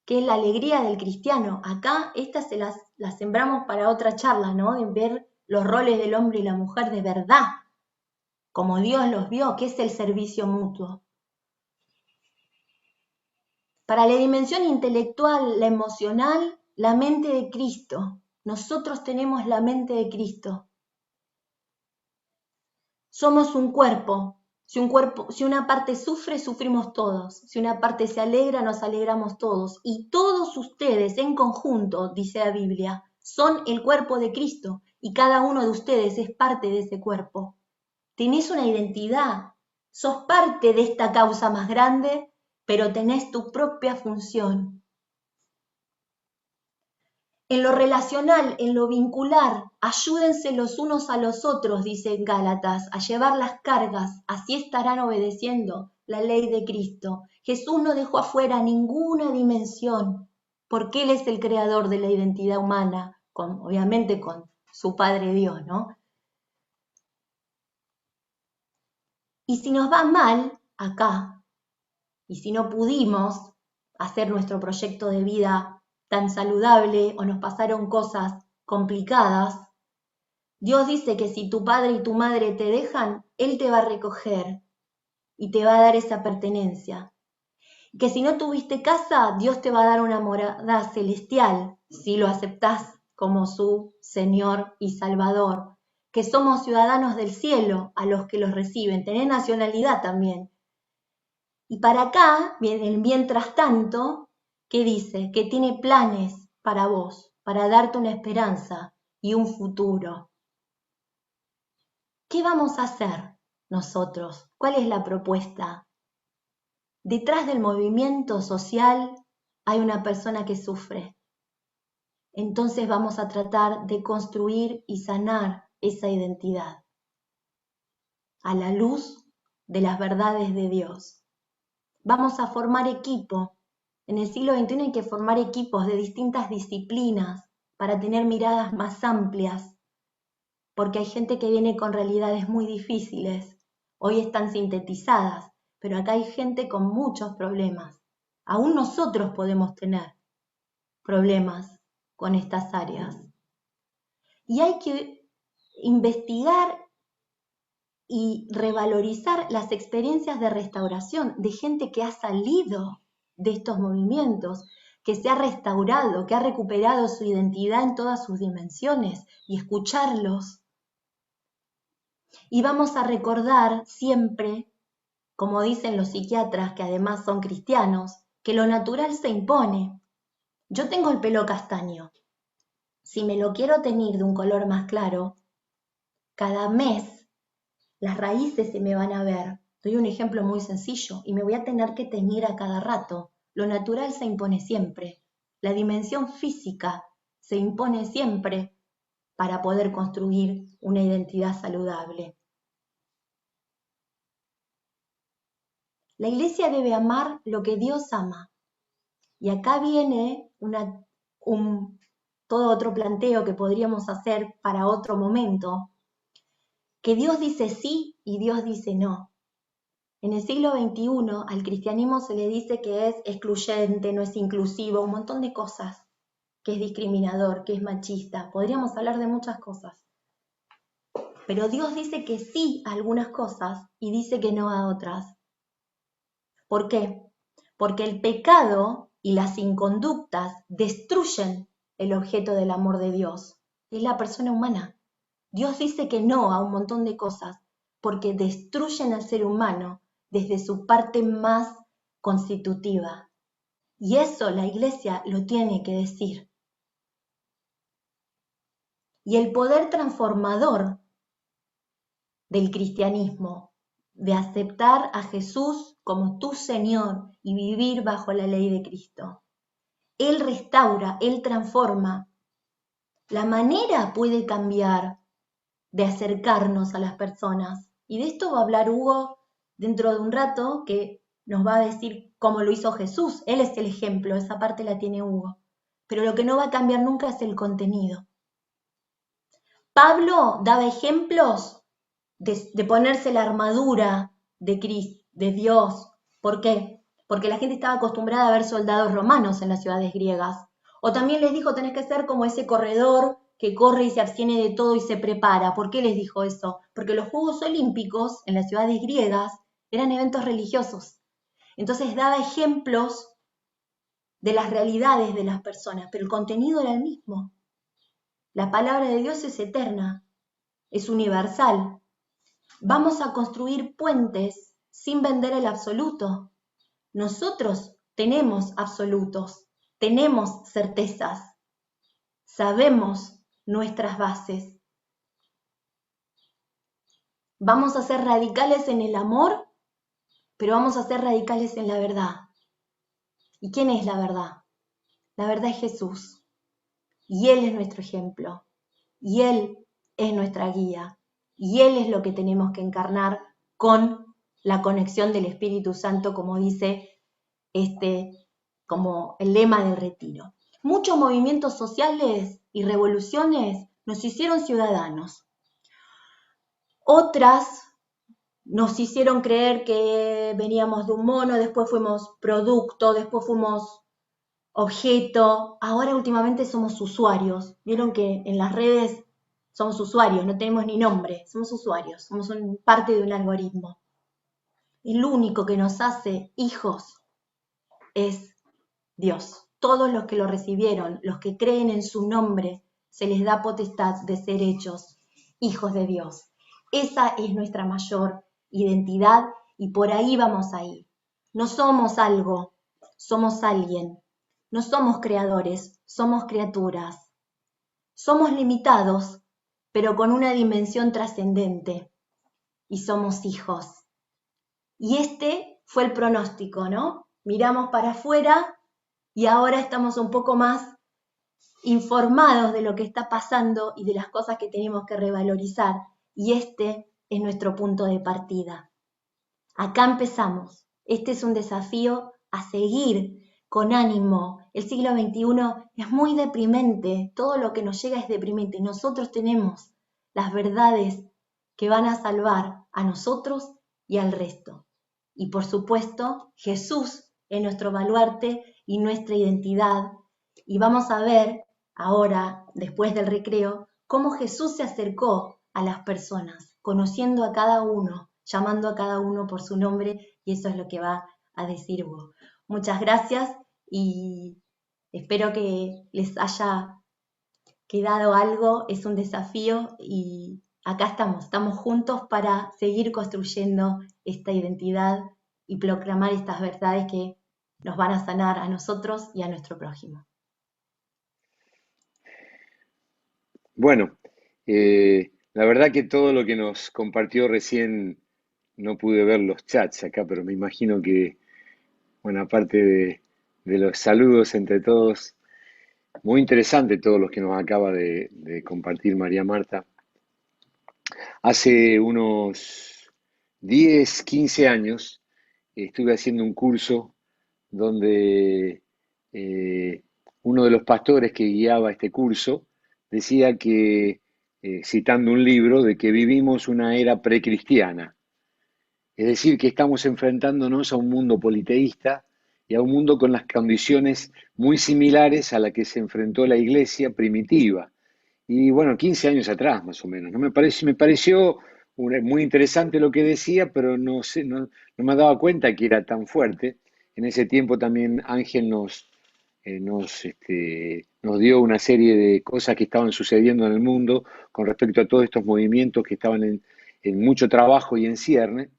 que es la alegría del cristiano. Acá estas las sembramos para otra charla, ¿no? De ver los roles del hombre y la mujer de verdad, como Dios los vio, que es el servicio mutuo. Para la dimensión intelectual, la emocional, la mente de Cristo. Nosotros tenemos la mente de Cristo. Somos un cuerpo. Si una parte sufre, sufrimos todos. Si una parte se alegra, nos alegramos todos. Y todos ustedes en conjunto, dice la Biblia, son el cuerpo de Cristo. Y cada uno de ustedes es parte de ese cuerpo. Tenés una identidad. Sos parte de esta causa más grande, pero tenés tu propia función. En lo relacional, en lo vincular, ayúdense los unos a los otros, dice en Gálatas, a llevar las cargas, así estarán obedeciendo la ley de Cristo. Jesús no dejó afuera ninguna dimensión, porque Él es el creador de la identidad humana, obviamente con su Padre Dios, ¿no? Y si nos va mal acá, y si no pudimos hacer nuestro proyecto de vida tan saludable o nos pasaron cosas complicadas, Dios dice que si tu padre y tu madre te dejan, Él te va a recoger y te va a dar esa pertenencia. Que si no tuviste casa, Dios te va a dar una morada celestial, si lo aceptás como su Señor y Salvador. Que somos ciudadanos del cielo a los que los reciben, tenés nacionalidad también. Y para acá, mientras tanto, ¿qué dice? Que tiene planes para vos, para darte una esperanza y un futuro. ¿Qué vamos a hacer nosotros? ¿Cuál es la propuesta? Detrás del movimiento social hay una persona que sufre. Entonces vamos a tratar de construir y sanar esa identidad a la luz de las verdades de Dios. Vamos a formar equipo. En el siglo XXI hay que formar equipos de distintas disciplinas para tener miradas más amplias, porque hay gente que viene con realidades muy difíciles. Hoy están sintetizadas, pero acá hay gente con muchos problemas. Aún nosotros podemos tener problemas con estas áreas. Y hay que investigar y revalorizar las experiencias de restauración de gente que ha salido de estos movimientos, que se ha restaurado, que ha recuperado su identidad en todas sus dimensiones, y escucharlos. Y vamos a recordar siempre, como dicen los psiquiatras, que además son cristianos, que lo natural se impone. Yo tengo el pelo castaño. Si me lo quiero teñir de un color más claro, cada mes las raíces se me van a ver. Doy un ejemplo muy sencillo y me voy a tener que teñir a cada rato. Lo natural se impone siempre. La dimensión física se impone siempre para poder construir una identidad saludable. La Iglesia debe amar lo que Dios ama. Y acá viene todo otro planteo que podríamos hacer para otro momento, que Dios dice sí y Dios dice no. En el siglo XXI al cristianismo se le dice que es excluyente, no es inclusivo, un montón de cosas, que es discriminador, que es machista. Podríamos hablar de muchas cosas. Pero Dios dice que sí a algunas cosas y dice que no a otras. ¿Por qué? Porque el pecado y las inconductas destruyen el objeto del amor de Dios, es la persona humana. Dios dice que no a un montón de cosas porque destruyen al ser humano desde su parte más constitutiva. Y eso la Iglesia lo tiene que decir. Y el poder transformador del cristianismo, de aceptar a Jesús como tu Señor y vivir bajo la ley de Cristo. Él restaura, Él transforma. La manera puede cambiar de acercarnos a las personas. Y de esto va a hablar Hugo dentro de un rato, que nos va a decir cómo lo hizo Jesús. Él es el ejemplo, esa parte la tiene Hugo. Pero lo que no va a cambiar nunca es el contenido. Pablo daba ejemplos de ponerse la armadura de Cristo, de Dios. ¿Por qué? Porque la gente estaba acostumbrada a ver soldados romanos en las ciudades griegas. O también les dijo, tenés que ser como ese corredor que corre y se abstiene de todo y se prepara. ¿Por qué les dijo eso? Porque los Juegos Olímpicos en las ciudades griegas eran eventos religiosos. Entonces daba ejemplos de las realidades de las personas, pero el contenido era el mismo. La palabra de Dios es eterna, es universal. Vamos a construir puentes sin vender el absoluto. Nosotros tenemos absolutos, tenemos certezas, sabemos nuestras bases. Vamos a ser radicales en el amor, pero vamos a ser radicales en la verdad. ¿Y quién es la verdad? La verdad es Jesús. Y Él es nuestro ejemplo. Y Él es nuestra guía. Y Él es lo que tenemos que encarnar con la conexión del Espíritu Santo, como dice como el lema del retiro. Muchos movimientos sociales y revoluciones nos hicieron ciudadanos. Otras nos hicieron creer que veníamos de un mono, después fuimos producto, después fuimos objeto, ahora últimamente somos usuarios. Vieron que en las redes somos usuarios, no tenemos ni nombre, somos usuarios, somos parte de un algoritmo. El único que nos hace hijos es Dios. Todos los que lo recibieron, los que creen en su nombre, se les da potestad de ser hechos hijos de Dios. Esa es nuestra mayor identidad y por ahí vamos a ir. No somos algo, somos alguien. No somos creadores, somos criaturas. Somos limitados, pero con una dimensión trascendente. Y somos hijos. Y este fue el pronóstico, ¿no? Miramos para afuera y ahora estamos un poco más informados de lo que está pasando y de las cosas que tenemos que revalorizar. Y este es nuestro punto de partida. Acá empezamos. Este es un desafío a seguir con ánimo. El siglo XXI es muy deprimente. Todo lo que nos llega es deprimente. Y nosotros tenemos las verdades que van a salvar a nosotros y al resto. Y por supuesto, Jesús es nuestro baluarte y nuestra identidad. Y vamos a ver ahora, después del recreo, cómo Jesús se acercó a las personas, conociendo a cada uno, llamando a cada uno por su nombre, y eso es lo que va a decir vos. Muchas gracias y espero que les haya quedado algo, es un desafío y acá estamos juntos para seguir construyendo esta identidad y proclamar estas verdades que nos van a sanar a nosotros y a nuestro prójimo. Bueno, la verdad que todo lo que nos compartió recién, no pude ver los chats acá, pero me imagino que, bueno, aparte de los saludos entre todos, muy interesante todo lo que nos acaba de compartir María Marta. Hace unos 10, 15 años estuve haciendo un curso donde eh, uno de los pastores que guiaba este curso decía que, citando un libro, de que vivimos una era precristiana. Es decir, que estamos enfrentándonos a un mundo politeísta y a un mundo con las condiciones muy similares a la que se enfrentó la iglesia primitiva. Y bueno, 15 años atrás más o menos. ¿No? Me pareció muy interesante lo que decía, pero no sé, no me daba cuenta que era tan fuerte. En ese tiempo también Ángel nos dio una serie de cosas que estaban sucediendo en el mundo con respecto a todos estos movimientos que estaban en mucho trabajo y en cierne.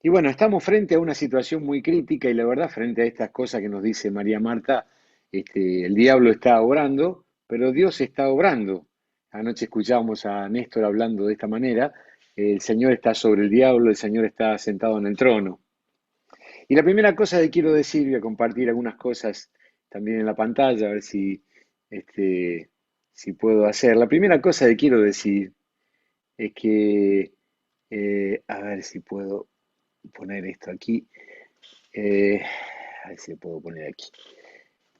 Y bueno, estamos frente a una situación muy crítica y la verdad, frente a estas cosas que nos dice María Marta, el diablo está obrando, pero Dios está obrando. Anoche escuchábamos a Néstor hablando de esta manera, el Señor está sobre el diablo, el Señor está sentado en el trono. Y la primera cosa que quiero decir, voy a compartir algunas cosas también en la pantalla, a ver si puedo hacer. La primera cosa que quiero decir es que, a ver si puedo poner esto aquí. Eh, a ver si lo puedo poner aquí.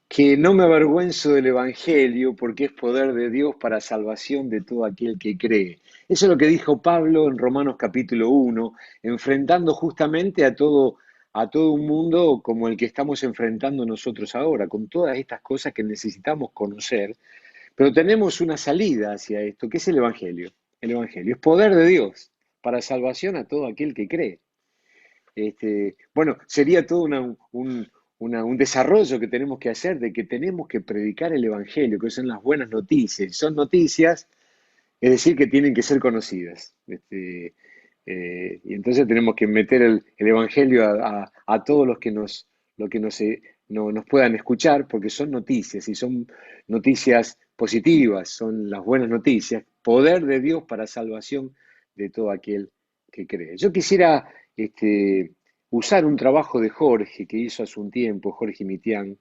Que no me avergüenzo del Evangelio porque es poder de Dios para salvación de todo aquel que cree. Eso es lo que dijo Pablo en Romanos capítulo 1, enfrentando justamente a todo un mundo como el que estamos enfrentando nosotros ahora, con todas estas cosas que necesitamos conocer. Pero tenemos una salida hacia esto, que es el Evangelio. El Evangelio es poder de Dios para salvación a todo aquel que cree. Bueno, sería todo un desarrollo que tenemos que hacer de que tenemos que predicar el Evangelio, que son las buenas noticias. Son noticias, es decir, que tienen que ser conocidas. Y entonces tenemos que meter el Evangelio a todos los que nos puedan escuchar, porque son noticias y son noticias positivas, son las buenas noticias, poder de Dios para salvación de todo aquel que cree. Yo quisiera usar un trabajo de Jorge que hizo hace un tiempo, Jorge Mitián,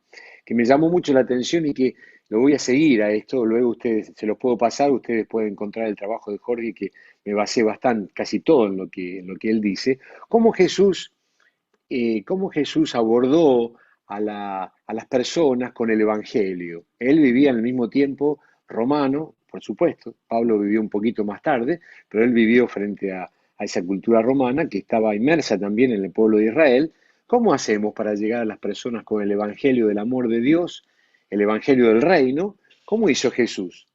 que me llamó mucho la atención y que lo voy a seguir a esto, luego ustedes se los puedo pasar, ustedes pueden encontrar el trabajo de Jorge que me basé bastante, casi todo en lo que él dice, cómo Jesús abordó a las personas con el Evangelio. Él vivía en el mismo tiempo romano, por supuesto, Pablo vivió un poquito más tarde, pero él vivió frente a a esa cultura romana que estaba inmersa también en el pueblo de Israel. ¿Cómo hacemos para llegar a las personas con el evangelio del amor de Dios, el evangelio del reino? ¿Cómo hizo Jesús?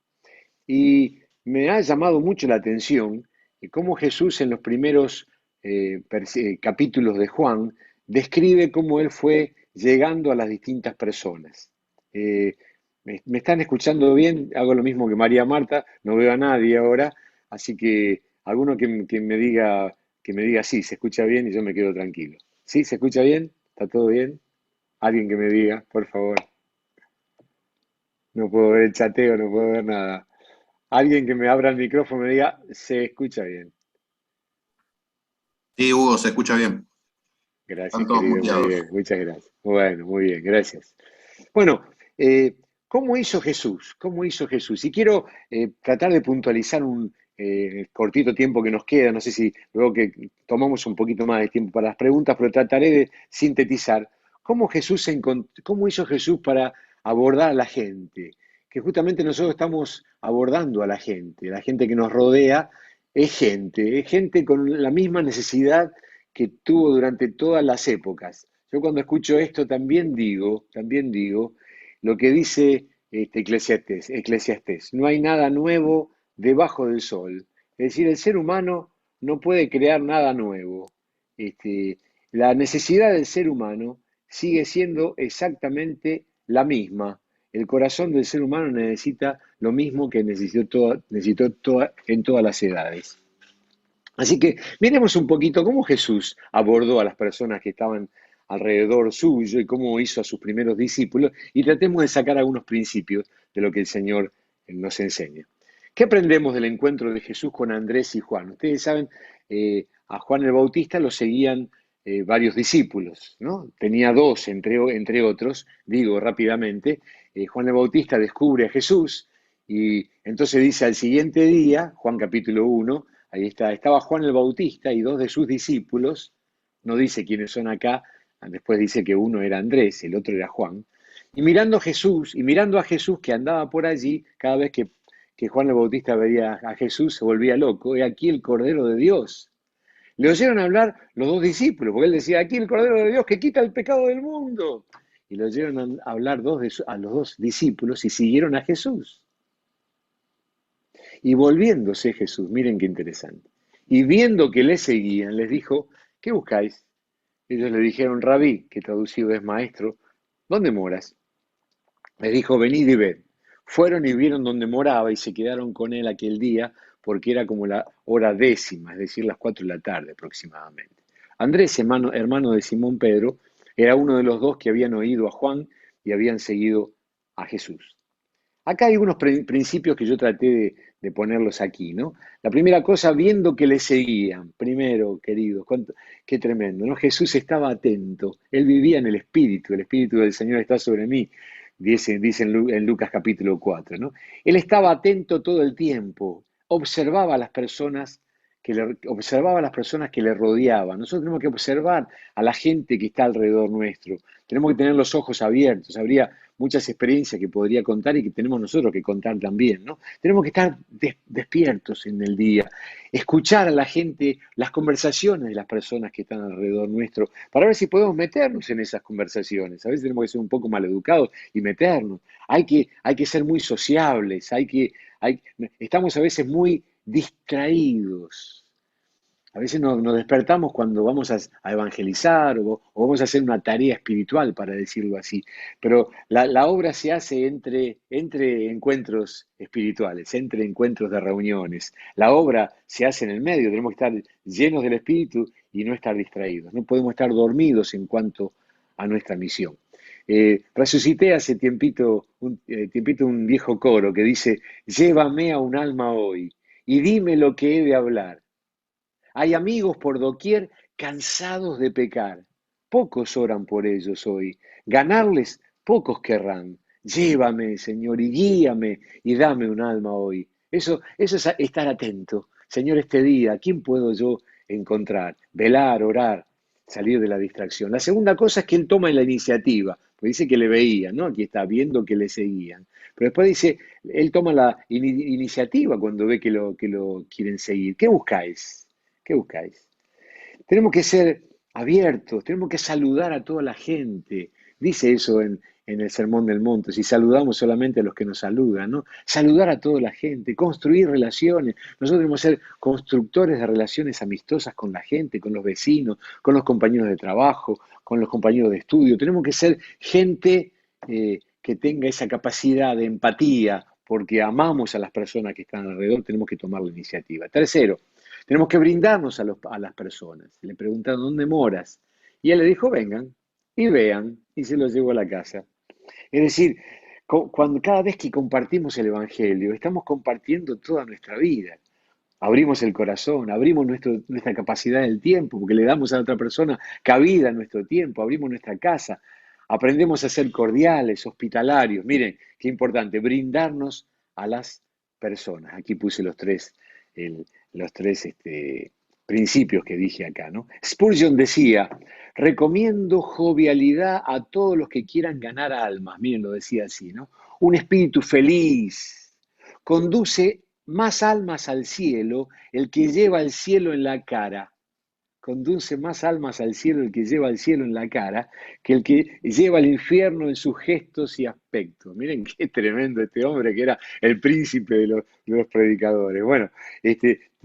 Y me ha llamado mucho la atención cómo Jesús en los primeros capítulos de Juan describe cómo él fue llegando a las distintas personas. Eh, ¿Me están escuchando bien? Hago lo mismo que María Marta, no veo a nadie ahora, así que alguno que me diga sí, se escucha bien y yo me quedo tranquilo. ¿Sí? ¿Se escucha bien? ¿Está todo bien? Alguien que me diga, por favor. No puedo ver el chateo, no puedo ver nada. Alguien que me abra el micrófono y me diga, se escucha bien. Sí, Hugo, se escucha bien. Están Gracias, todos querido, muy muteados. bien, muchas gracias. Bueno, muy bien, gracias. Bueno, ¿cómo hizo Jesús? ¿Cómo hizo Jesús? Y quiero tratar de puntualizar un cortito tiempo que nos queda, no sé si luego que tomamos un poquito más de tiempo para las preguntas, pero trataré de sintetizar cómo hizo Jesús para abordar a la gente, que justamente nosotros estamos abordando a la gente que nos rodea es gente con la misma necesidad que tuvo durante todas las épocas. Yo cuando escucho esto también digo lo que dice Eclesiastés, no hay nada nuevo debajo del sol. Es decir, el ser humano no puede crear nada nuevo. Este, la necesidad del ser humano sigue siendo exactamente la misma. El corazón del ser humano necesita lo mismo que en todas las edades. Así que miremos un poquito cómo Jesús abordó a las personas que estaban alrededor suyo y cómo hizo a sus primeros discípulos y tratemos de sacar algunos principios de lo que el Señor nos enseña. ¿Qué aprendemos del encuentro de Jesús con Andrés y Juan? Ustedes saben, a Juan el Bautista lo seguían varios discípulos, ¿no? Tenía dos, entre otros, digo rápidamente. Juan el Bautista descubre a Jesús y entonces dice al siguiente día, Juan capítulo 1, ahí está, estaba Juan el Bautista y dos de sus discípulos, no dice quiénes son acá, después dice que uno era Andrés, el otro era Juan, y mirando a Jesús que andaba por allí, cada vez que Juan el Bautista veía a Jesús se volvía loco, he aquí el Cordero de Dios. Le oyeron hablar los dos discípulos, porque él decía, aquí el Cordero de Dios que quita el pecado del mundo. Y le oyeron hablar a los dos discípulos y siguieron a Jesús. Y volviéndose Jesús, miren qué interesante, y viendo que le seguían, les dijo, ¿qué buscáis? Ellos le dijeron, Rabí, que traducido es maestro, ¿dónde moras? Les dijo, venid y ved. Fueron y vieron dónde moraba y se quedaron con él aquel día, porque era como la hora décima, es decir, las 4 de la tarde aproximadamente. Andrés, hermano de Simón Pedro, era uno de los dos que habían oído a Juan y habían seguido a Jesús. Acá hay unos principios que yo traté de ponerlos aquí, ¿no? La primera cosa, viendo que le seguían, primero, queridos, qué tremendo, ¿no? Jesús estaba atento, él vivía en el Espíritu del Señor está sobre mí, dice en Lucas capítulo 4, ¿no? Él estaba atento todo el tiempo, observaba a las personas que le rodeaban. Nosotros tenemos que observar a la gente que está alrededor nuestro, tenemos que tener los ojos abiertos, habría muchas experiencias que podría contar y que tenemos nosotros que contar también, ¿no? Tenemos que estar despiertos en el día, escuchar a la gente, las conversaciones de las personas que están alrededor nuestro, para ver si podemos meternos en esas conversaciones. A veces tenemos que ser un poco maleducados y meternos. Hay que ser muy sociables, estamos a veces muy distraídos. A veces nos despertamos cuando vamos a evangelizar o vamos a hacer una tarea espiritual, para decirlo así. Pero la obra se hace entre encuentros espirituales, entre encuentros de reuniones. La obra se hace en el medio, tenemos que estar llenos del Espíritu y no estar distraídos. No podemos estar dormidos en cuanto a nuestra misión. Resucité hace tiempito un viejo coro que dice, llévame a un alma hoy y dime lo que he de hablar. Hay amigos por doquier cansados de pecar. Pocos oran por ellos hoy. Ganarles pocos querrán. Llévame, Señor, y guíame y dame un alma hoy. Eso es estar atento. Señor, este día, ¿a quién puedo yo encontrar? Velar, orar, salir de la distracción. La segunda cosa es que él toma la iniciativa. Pues dice que le veían, ¿no? Aquí está viendo que le seguían. Pero después dice, él toma la iniciativa cuando ve que lo quieren seguir. ¿Qué buscáis? ¿Qué buscáis? Tenemos que ser abiertos, tenemos que saludar a toda la gente. Dice eso en el Sermón del Monte, si saludamos solamente a los que nos saludan, ¿no? Saludar a toda la gente, construir relaciones. Nosotros tenemos que ser constructores de relaciones amistosas con la gente, con los vecinos, con los compañeros de trabajo, con los compañeros de estudio. Tenemos que ser gente que tenga esa capacidad de empatía, porque amamos a las personas que están alrededor, tenemos que tomar la iniciativa. Tercero, tenemos que brindarnos a las personas. Le preguntaron, ¿dónde moras? Y él le dijo, vengan y vean, y se los llevó a la casa. Es decir, cada vez que compartimos el Evangelio, estamos compartiendo toda nuestra vida. Abrimos el corazón, abrimos nuestra capacidad del tiempo, porque le damos a la otra persona cabida en nuestro tiempo, abrimos nuestra casa, aprendemos a ser cordiales, hospitalarios. Miren, qué importante, brindarnos a las personas. Aquí puse los tres principios que dije acá, ¿no? Spurgeon decía, recomiendo jovialidad a todos los que quieran ganar almas. Miren, lo decía así, ¿no? Un espíritu feliz conduce más almas al cielo el que lleva el cielo en la cara. Conduce más almas al cielo el que lleva el cielo en la cara que el que lleva el infierno en sus gestos y aspectos. Miren qué tremendo este hombre que era el príncipe de los predicadores. Bueno,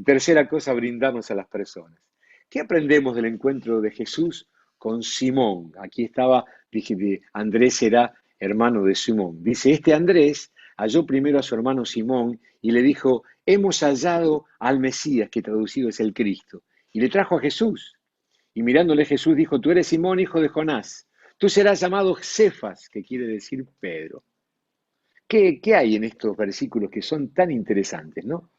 tercera cosa, brindarnos a las personas. ¿Qué aprendemos del encuentro de Jesús con Simón? Aquí estaba, dije que Andrés era hermano de Simón. Dice, este Andrés halló primero a su hermano Simón y le dijo, hemos hallado al Mesías, que traducido es el Cristo. Y le trajo a Jesús. Y mirándole Jesús dijo, tú eres Simón, hijo de Jonás. Tú serás llamado Cefas, que quiere decir Pedro. ¿Qué hay en estos versículos que son tan interesantes, no?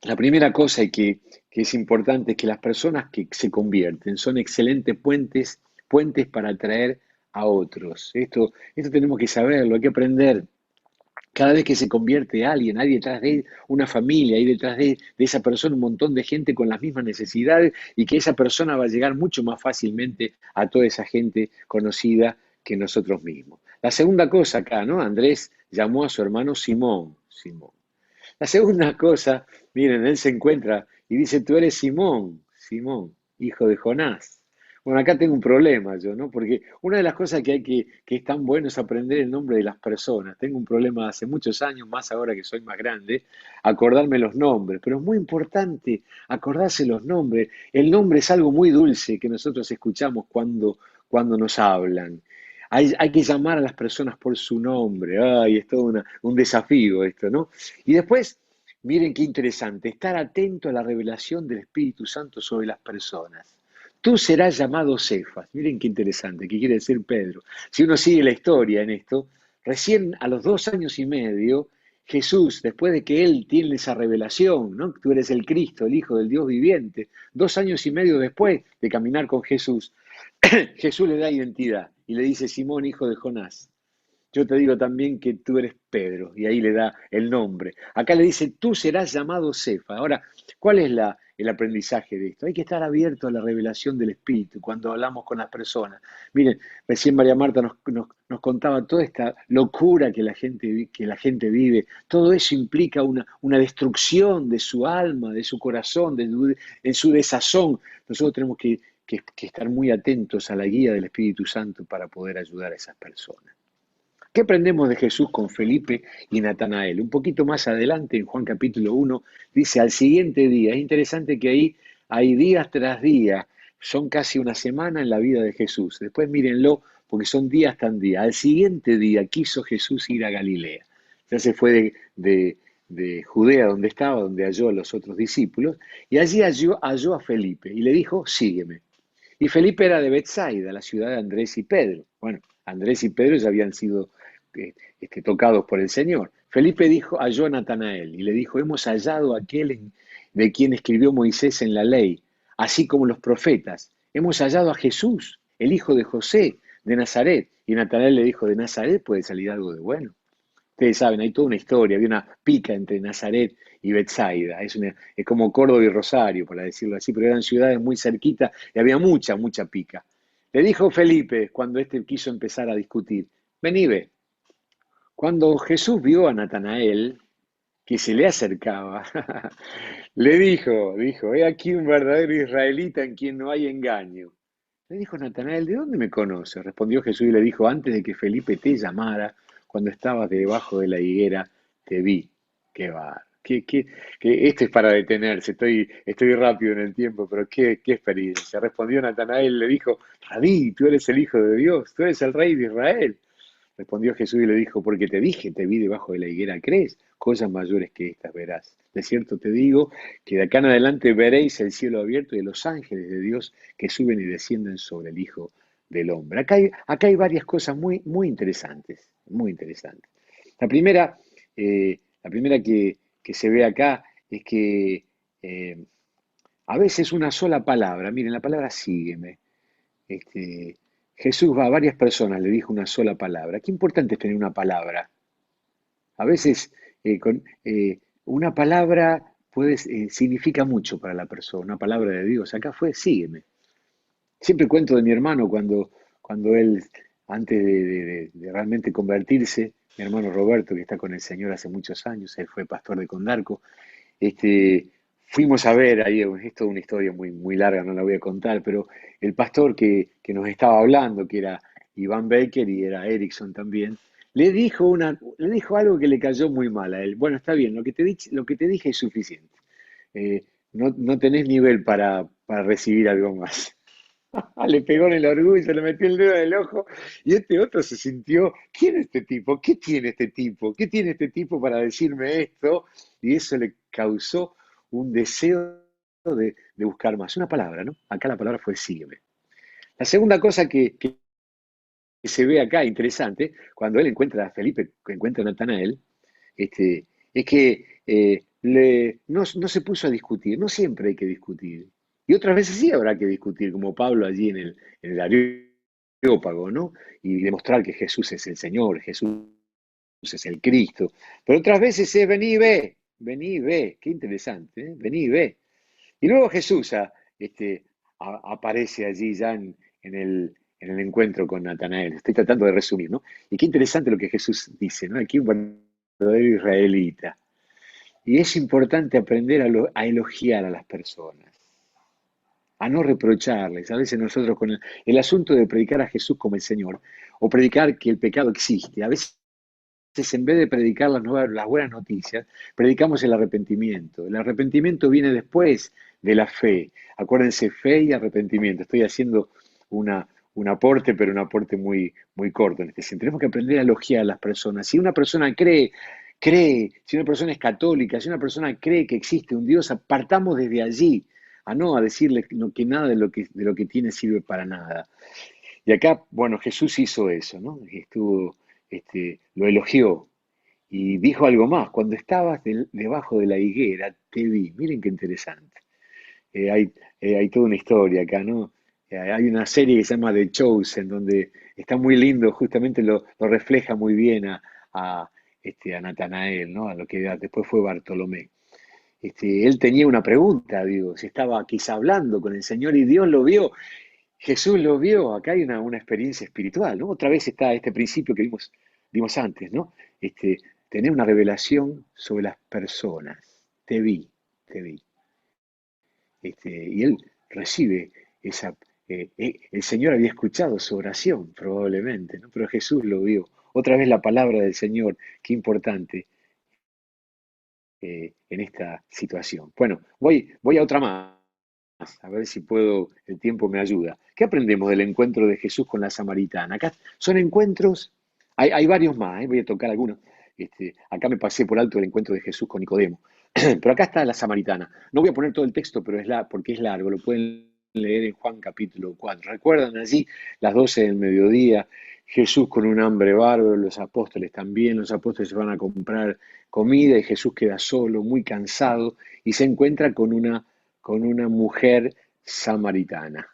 La primera cosa que es importante es que las personas que se convierten son excelentes puentes para atraer a otros. Esto tenemos que saberlo, hay que aprender. Cada vez que se convierte alguien, hay detrás de él una familia, hay detrás de esa persona un montón de gente con las mismas necesidades y que esa persona va a llegar mucho más fácilmente a toda esa gente conocida que nosotros mismos. La segunda cosa acá, ¿no? Andrés llamó a su hermano Simón. Simón. La segunda cosa, miren, él se encuentra y dice, tú eres Simón, Simón, hijo de Jonás. Bueno, acá tengo un problema yo, ¿no? Porque una de las cosas que es tan bueno es aprender el nombre de las personas. Tengo un problema hace muchos años, más ahora que soy más grande, acordarme los nombres. Pero es muy importante acordarse los nombres. El nombre es algo muy dulce que nosotros escuchamos cuando nos hablan. Hay que llamar a las personas por su nombre. Ay, es todo un desafío esto, ¿no? Y después, miren qué interesante, estar atento a la revelación del Espíritu Santo sobre las personas. Tú serás llamado Cefas. Miren qué interesante, qué quiere decir Pedro. Si uno sigue la historia en esto, recién a los 2 años y medio, Jesús, después de que él tiene esa revelación, ¿no? Tú eres el Cristo, el Hijo del Dios viviente, 2 años y medio después de caminar con Jesús, Jesús le da identidad y le dice, Simón, hijo de Jonás, yo te digo también que tú eres Pedro, y ahí le da el nombre. Acá le dice, tú serás llamado Cefa. Ahora, ¿cuál es el aprendizaje de esto? Hay que estar abierto a la revelación del Espíritu cuando hablamos con las personas. Miren, recién María Marta nos contaba toda esta locura que la gente vive. Todo eso implica una destrucción de su alma, de su corazón, en su desazón. Nosotros tenemos que estar muy atentos a la guía del Espíritu Santo para poder ayudar a esas personas. ¿Qué aprendemos de Jesús con Felipe y Natanael? Un poquito más adelante, en Juan capítulo 1, dice, al siguiente día, es interesante que ahí hay días tras día, son casi una semana en la vida de Jesús. Después mírenlo, porque son días tras día. Al siguiente día quiso Jesús ir a Galilea. Ya se fue de Judea, donde estaba, donde halló a los otros discípulos, y allí halló a Felipe y le dijo, sígueme. Y Felipe era de Betsaida, la ciudad de Andrés y Pedro. Bueno, Andrés y Pedro ya habían sido tocados por el Señor. Felipe halló a Natanael y le dijo, hemos hallado a aquel de quien escribió Moisés en la ley, así como los profetas. Hemos hallado a Jesús, el hijo de José, de Nazaret. Y Natanael le dijo, de Nazaret puede salir algo de bueno. Ustedes saben, hay toda una historia, había una pica entre Nazaret y Betsaida. Es como Córdoba y Rosario, para decirlo así, pero eran ciudades muy cerquitas y había mucha pica. Le dijo Felipe, cuando quiso empezar a discutir, vení, ve. Cuando Jesús vio a Natanael, que se le acercaba, le dijo, he aquí un verdadero israelita en quien no hay engaño. Le dijo Natanael, ¿de dónde me conoces? Respondió Jesús y le dijo, antes de que Felipe te llamara, cuando estabas debajo de la higuera, te vi. Qué va. Esto es para detenerse, estoy rápido en el tiempo, pero qué experiencia. Respondió Natanael, le dijo, Rabí, tú eres el Hijo de Dios, tú eres el Rey de Israel. Respondió Jesús y le dijo, porque te dije, te vi debajo de la higuera, ¿crees? Cosas mayores que estas verás. De cierto te digo que de acá en adelante veréis el cielo abierto y los ángeles de Dios que suben y descienden sobre el Hijo del Hombre. Acá hay varias cosas muy interesantes, muy interesantes. La primera, la primera que se ve acá es que eh, a veces una sola palabra, miren, la palabra sígueme, este, Jesús va a varias personas, le dijo una sola palabra. Qué importante es tener una palabra. A veces una palabra significa mucho para la persona, una palabra de Dios. Acá fue, sígueme. Siempre cuento de mi hermano cuando él, antes de realmente convertirse, mi hermano Roberto, que está con el Señor hace muchos años, él fue pastor de Condarco, este, fuimos a ver, ahí es toda una historia muy larga, no la voy a contar, pero el pastor que nos estaba hablando, que era Iván Baker y era Erickson también, le dijo algo que le cayó muy mal a él. Bueno, está bien, lo que te dije es suficiente. No tenés nivel para recibir algo más. Le pegó en el orgullo, le metió el dedo en el ojo y este otro se sintió, ¿quién es este tipo? ¿Qué tiene este tipo? ¿Qué tiene este tipo para decirme esto? Y eso le causó un deseo de buscar más. Una palabra, ¿no? Acá la palabra fue sígueme. La segunda cosa que se ve acá interesante, cuando él encuentra a Felipe, que encuentra a Natanael, es que no se puso a discutir, no siempre hay que discutir. Y otras veces sí habrá que discutir, como Pablo allí en el Areópago, ¿no? Y demostrar que Jesús es el Señor, Jesús es el Cristo. Pero otras veces es vení y ve, qué interesante, ¿eh? Vení y ve. Y luego Jesús aparece allí ya en el encuentro con Natanael. Estoy tratando de resumir, ¿no? Y qué interesante lo que Jesús dice, ¿no? Aquí un verdadero israelita. Y es importante aprender a elogiar a las personas, a no reprocharles. A veces nosotros con el asunto de predicar a Jesús como el Señor, o predicar que el pecado existe, a veces en vez de predicar las buenas noticias, predicamos el arrepentimiento. El arrepentimiento viene después de la fe. Acuérdense, fe y arrepentimiento. Estoy haciendo un aporte, pero un aporte muy corto en este sentido. Tenemos que aprender a elogiar a las personas. Si una persona si una persona es católica, si una persona cree que existe un Dios, partamos desde allí, a decirle que nada de lo que tiene sirve para nada. Y acá, bueno, Jesús hizo eso, ¿no? Lo elogió y dijo algo más. Cuando estabas debajo de la higuera, te vi. Miren qué interesante. Hay toda una historia acá, ¿no? Hay una serie que se llama The Chosen, donde está muy lindo, justamente lo refleja muy bien a Natanael, ¿no? A lo que después fue Bartolomé. Él tenía una pregunta, digo, si estaba quizá hablando con el Señor y Dios lo vio. Jesús lo vio, acá hay una experiencia espiritual, ¿no? Otra vez está este principio que vimos antes, ¿no? Este, tener una revelación sobre las personas. Te vi. Y él recibe el Señor había escuchado su oración, probablemente, ¿no? Pero Jesús lo vio. Otra vez la palabra del Señor, qué importante en esta situación. Bueno, voy a otra más. A ver si puedo, el tiempo me ayuda. ¿Qué aprendemos del encuentro de Jesús con la samaritana? Acá son encuentros, hay varios más, voy a tocar algunos. Acá me pasé por alto el encuentro de Jesús con Nicodemo. Pero acá está la samaritana. No voy a poner todo el texto, pero porque es largo, lo pueden leer en Juan capítulo 4. ¿Recuerdan allí las 12 del mediodía? Jesús con un hambre bárbaro, los apóstoles también, los apóstoles se van a comprar comida y Jesús queda solo, muy cansado, y se encuentra con una mujer samaritana.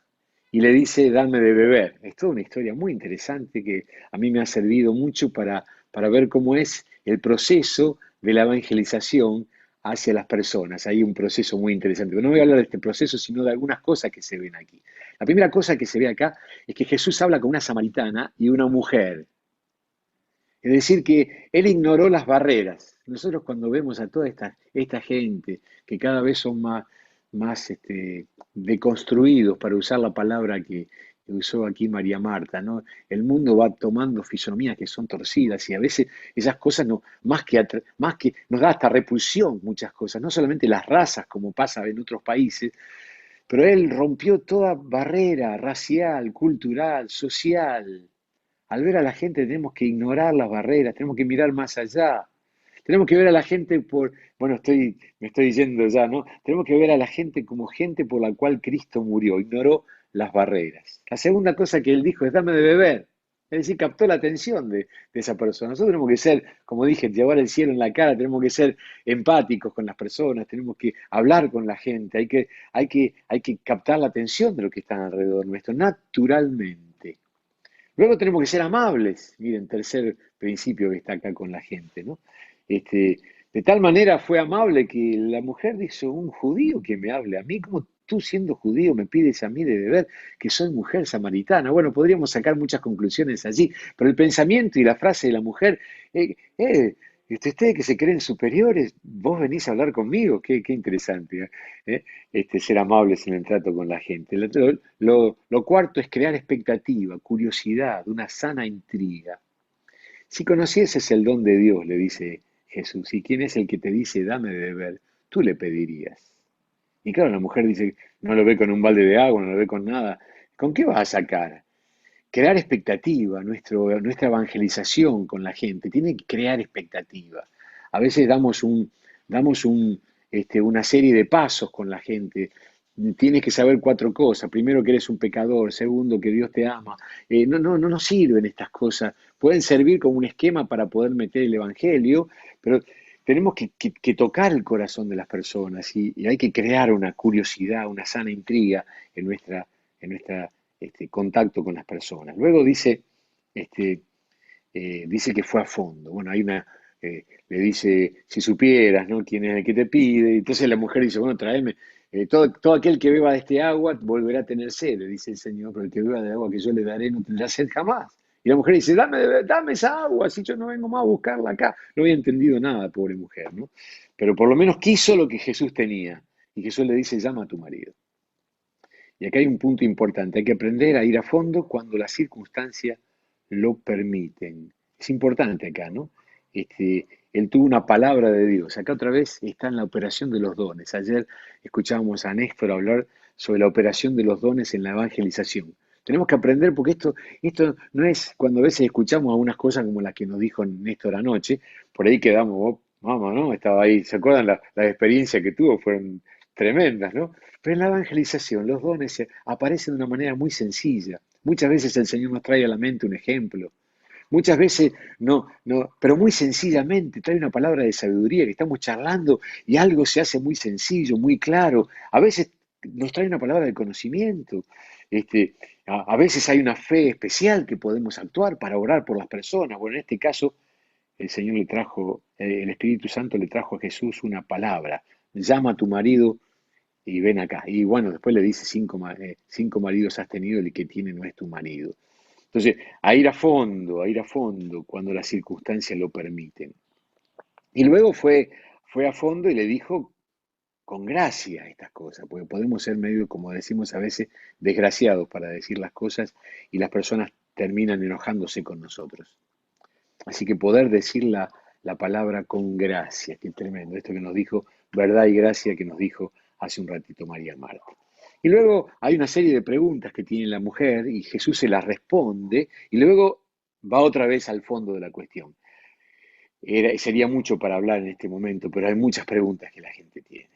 Y le dice, dame de beber. Es toda una historia muy interesante que a mí me ha servido mucho para ver cómo es el proceso de la evangelización hacia las personas. Hay un proceso muy interesante. Pero no voy a hablar de este proceso, sino de algunas cosas que se ven aquí. La primera cosa que se ve acá es que Jesús habla con una samaritana y una mujer. Es decir, que él ignoró las barreras. Nosotros cuando vemos a toda esta gente que cada vez son más deconstruidos, para usar la palabra que usó aquí María Marta, ¿no? El mundo va tomando fisonomías que son torcidas y a veces esas cosas no, más que nos da hasta repulsión muchas cosas, no solamente las razas como pasa en otros países, pero él rompió toda barrera racial, cultural, social. Al ver a la gente tenemos que ignorar las barreras, tenemos que mirar más allá. Tenemos que ver a la gente bueno, me estoy yendo ya, ¿no? Tenemos que ver a la gente como gente por la cual Cristo murió, ignoró las barreras. La segunda cosa que él dijo es dame de beber. Es decir, captó la atención de esa persona. Nosotros tenemos que ser, como dije, llevar el cielo en la cara, tenemos que ser empáticos con las personas, tenemos que hablar con la gente, hay que captar la atención de lo que están alrededor nuestro, naturalmente. Luego tenemos que ser amables. Miren, tercer principio que está acá con la gente, ¿no? De tal manera fue amable que la mujer dijo, un judío que me hable a mí, como tú siendo judío me pides a mí de beber, que soy mujer samaritana. Bueno, podríamos sacar muchas conclusiones allí, pero el pensamiento y la frase de la mujer, ustedes que se creen superiores, vos venís a hablar conmigo, qué interesante, ¿eh? Ser amables en el trato con la gente. Lo cuarto es crear expectativa, curiosidad, una sana intriga. Si conocieses el don de Dios, le dice Jesús, y quién es el que te dice, dame de beber, tú le pedirías. Y claro, la mujer dice, no lo ve con un balde de agua, no lo ve con nada. ¿Con qué vas a sacar? Crear expectativa, nuestra evangelización con la gente, tiene que crear expectativa. A veces damos una serie de pasos con la gente. Tienes que saber cuatro cosas. Primero, que eres un pecador. Segundo, que Dios te ama. No nos sirven estas cosas. Pueden servir como un esquema para poder meter el evangelio, pero tenemos que tocar el corazón de las personas y hay que crear una curiosidad, una sana intriga en nuestra contacto con las personas. Luego este, dice que fue a fondo. Bueno, le dice, si supieras, ¿no? ¿Quién es el que te pide? Entonces la mujer dice, bueno, tráeme, todo aquel que beba de este agua volverá a tener sed, le dice el Señor, pero el que beba de agua que yo le daré no tendrá sed jamás. Y la mujer dice, dame esa agua, si yo no vengo más a buscarla acá. No había entendido nada, pobre mujer, ¿no? Pero por lo menos quiso lo que Jesús tenía. Y Jesús le dice, llama a tu marido. Y acá hay un punto importante, hay que aprender a ir a fondo cuando las circunstancias lo permiten. Es importante acá, ¿no? Él tuvo una palabra de Dios. Acá otra vez está en la operación de los dones. Ayer escuchábamos a Néstor hablar sobre la operación de los dones en la evangelización. Tenemos que aprender porque esto no es cuando a veces escuchamos algunas cosas como las que nos dijo Néstor anoche, por ahí quedamos, oh, vamos, ¿no? Estaba ahí, ¿se acuerdan las experiencias que tuvo? Fueron tremendas, ¿no? Pero en la evangelización los dones aparecen de una manera muy sencilla. Muchas veces el Señor nos trae a la mente un ejemplo. Muchas veces no, pero muy sencillamente trae una palabra de sabiduría que estamos charlando y algo se hace muy sencillo, muy claro. A veces nos trae una palabra de conocimiento. Este, a veces hay una fe especial que podemos actuar para orar por las personas. Bueno, en este caso el Espíritu Santo le trajo a Jesús una palabra. Llama a tu marido y ven acá. Y bueno, después le dice, cinco maridos has tenido, el que tiene no es tu marido. Entonces, a ir a fondo cuando las circunstancias lo permiten. Y luego fue a fondo y le dijo con gracia estas cosas, porque podemos ser medio, como decimos a veces, desgraciados para decir las cosas y las personas terminan enojándose con nosotros. Así que poder decir la palabra con gracia, qué tremendo, esto que nos dijo, verdad y gracia que nos dijo hace un ratito María Marta. Y luego hay una serie de preguntas que tiene la mujer y Jesús se las responde y luego va otra vez al fondo de la cuestión. Sería mucho para hablar en este momento, pero hay muchas preguntas que la gente tiene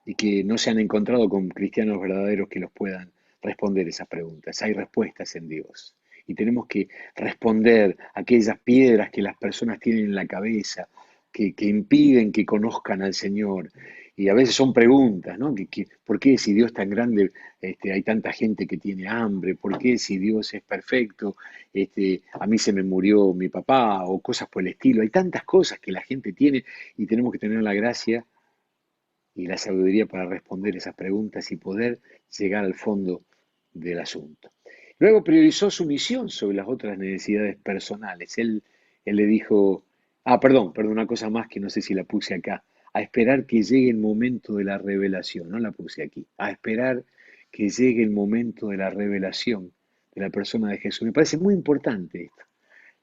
y que no se han encontrado con cristianos verdaderos que los puedan responder esas preguntas. Hay respuestas en Dios y tenemos que responder a aquellas piedras que las personas tienen en la cabeza, que impiden que conozcan al Señor. Y a veces son preguntas, ¿no? ¿Por qué si Dios es tan grande hay tanta gente que tiene hambre? ¿Por qué si Dios es perfecto a mí se me murió mi papá? O cosas por el estilo. Hay tantas cosas que la gente tiene y tenemos que tener la gracia y la sabiduría para responder esas preguntas y poder llegar al fondo del asunto. Luego priorizó su misión sobre las otras necesidades personales. Él le dijo, Perdón, una cosa más que no sé si la puse acá. A esperar que llegue el momento de la revelación, no la puse aquí. A esperar que llegue el momento de la revelación de la persona de Jesús. Me parece muy importante esto.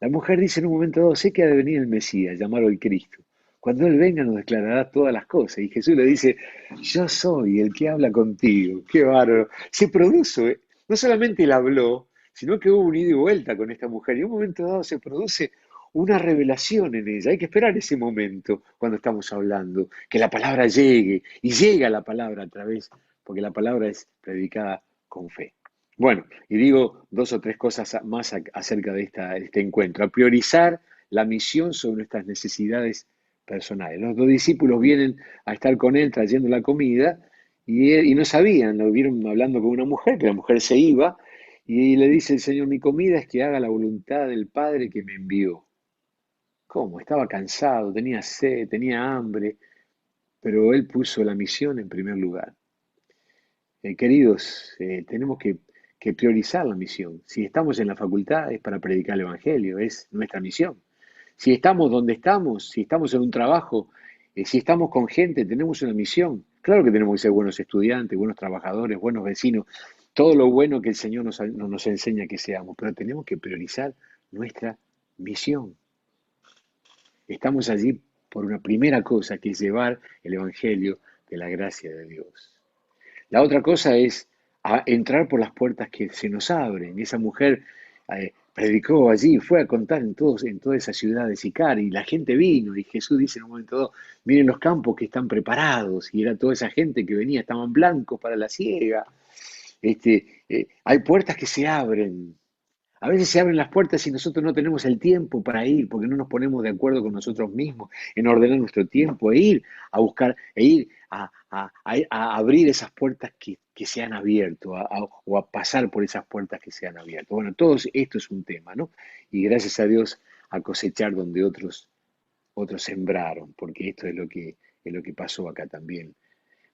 La mujer dice en un momento dado, sé que ha de venir el Mesías, llamado el Cristo. Cuando Él venga nos declarará todas las cosas. Y Jesús le dice, yo soy el que habla contigo. Qué bárbaro. Se produce, no solamente Él habló, sino que hubo un ida y vuelta con esta mujer. Y en un momento dado se produce una revelación en ella. Hay que esperar ese momento cuando estamos hablando, que la palabra llegue. Y llega la palabra a través, porque la palabra es predicada con fe. Bueno, y digo dos o tres cosas más acerca de este encuentro. A priorizar la misión sobre nuestras necesidades personales. Los dos discípulos vienen a estar con él trayendo la comida y no sabían, lo vieron hablando con una mujer, que la mujer se iba y le dice el Señor, mi comida es que haga la voluntad del Padre que me envió. ¿Cómo? Estaba cansado, tenía sed, tenía hambre, pero él puso la misión en primer lugar. Queridos, tenemos que priorizar la misión. Si estamos en la facultad es para predicar el Evangelio, es nuestra misión. Si estamos donde estamos, si estamos en un trabajo, si estamos con gente, tenemos una misión. Claro que tenemos que ser buenos estudiantes, buenos trabajadores, buenos vecinos, todo lo bueno que el Señor nos enseña que seamos, pero tenemos que priorizar nuestra misión. Estamos allí por una primera cosa, que es llevar el Evangelio de la gracia de Dios. La otra cosa es entrar por las puertas que se nos abren. Y esa mujer predicó allí, fue a contar en toda esa ciudad de Sicar, y la gente vino, y Jesús dice en un momento dado, miren los campos que están preparados, y era toda esa gente que venía, estaban blancos para la siega. Hay puertas que se abren, a veces se abren las puertas y nosotros no tenemos el tiempo para ir, porque no nos ponemos de acuerdo con nosotros mismos en ordenar nuestro tiempo, e ir a buscar, e ir a abrir esas puertas que se han abierto, o a pasar por esas puertas que se han abierto. Bueno, todo esto es un tema, ¿no? Y gracias a Dios a cosechar donde otros sembraron, porque esto es lo que pasó acá también.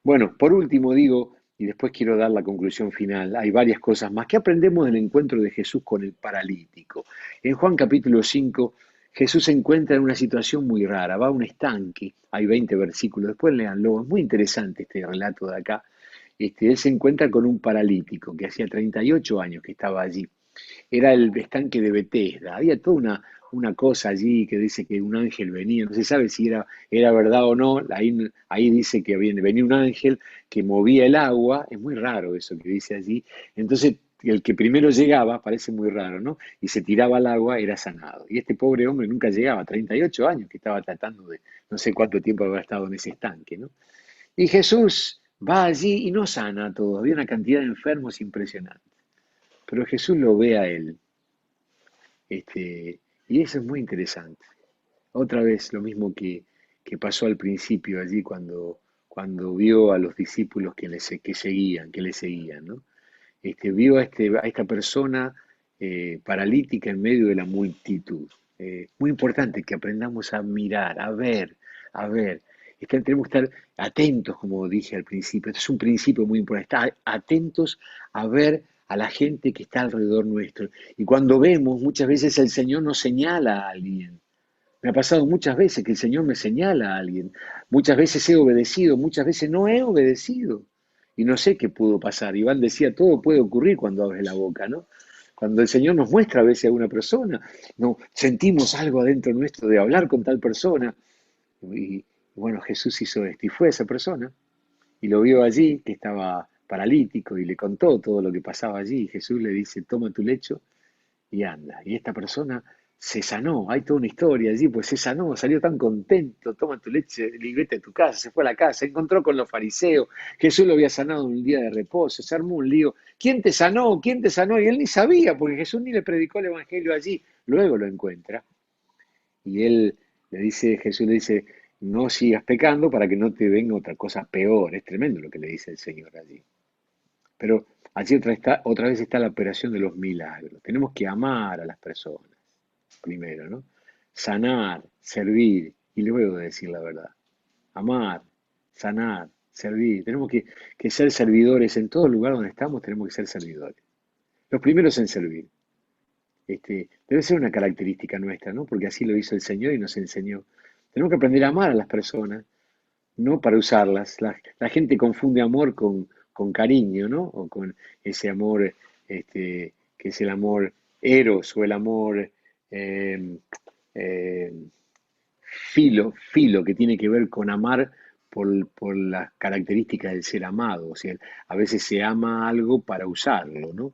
Bueno, por último digo, y después quiero dar la conclusión final, hay varias cosas más que aprendemos del encuentro de Jesús con el paralítico. En Juan capítulo 5, Jesús se encuentra en una situación muy rara, va a un estanque, hay 20 versículos, después léanlo, es muy interesante este relato de acá. Él se encuentra con un paralítico que hacía 38 años que estaba allí. Era el estanque de Betesda. Había toda una cosa allí que dice que un ángel venía, no se sabe si era verdad o no, ahí dice que venía un ángel que movía el agua, es muy raro eso que dice allí. Entonces el que primero llegaba, parece muy raro, ¿no? Y se tiraba al agua, era sanado. Y este pobre hombre nunca llegaba, 38 años que estaba tratando de, no sé cuánto tiempo había estado en ese estanque, ¿no? Y Jesús va allí y no sana a todos, había una cantidad de enfermos impresionante. Pero Jesús lo ve a él. Y eso es muy interesante. Otra vez lo mismo que pasó al principio allí cuando vio a los discípulos que le seguían, ¿no? Vio a esta persona paralítica en medio de la multitud. Muy importante que aprendamos a mirar, a ver, a ver. Tenemos que estar atentos, como dije al principio. Este es un principio muy importante. Estar atentos a ver a la gente que está alrededor nuestro. Y cuando vemos, muchas veces el Señor nos señala a alguien. Me ha pasado muchas veces que el Señor me señala a alguien. Muchas veces he obedecido, muchas veces no he obedecido. Y no sé qué pudo pasar. Iván decía, todo puede ocurrir cuando abres la boca, ¿no? Cuando el Señor nos muestra a veces a una persona, no, sentimos algo adentro nuestro de hablar con tal persona. Y bueno, Jesús hizo esto y fue esa persona. Y lo vio allí, que estaba paralítico, y le contó todo lo que pasaba allí. Y Jesús le dice, toma tu lecho y anda. Y esta persona se sanó, hay toda una historia allí, pues se sanó, salió tan contento, toma tu leche y vete a tu casa, se fue a la casa, se encontró con los fariseos, Jesús lo había sanado en un día de reposo, se armó un lío, ¿quién te sanó? ¿Quién te sanó? Y él ni sabía, porque Jesús ni le predicó el Evangelio allí, luego lo encuentra, y Jesús le dice, no sigas pecando para que no te venga otra cosa peor, es tremendo lo que le dice el Señor allí. Pero allí otra vez está la operación de los milagros. Tenemos que amar a las personas, primero, ¿no? Sanar, servir y luego decir la verdad. Amar, sanar, servir. Tenemos que ser servidores en todo lugar donde estamos, tenemos que ser servidores. Los primeros en servir. Debe ser una característica nuestra, ¿no? Porque así lo hizo el Señor y nos enseñó. Tenemos que aprender a amar a las personas, no para usarlas. La gente confunde amor con cariño, ¿no? O con ese amor, que es el amor eros o el amor eh, eh, filo, que tiene que ver con amar por las características del ser amado. O sea, a veces se ama algo para usarlo, ¿no?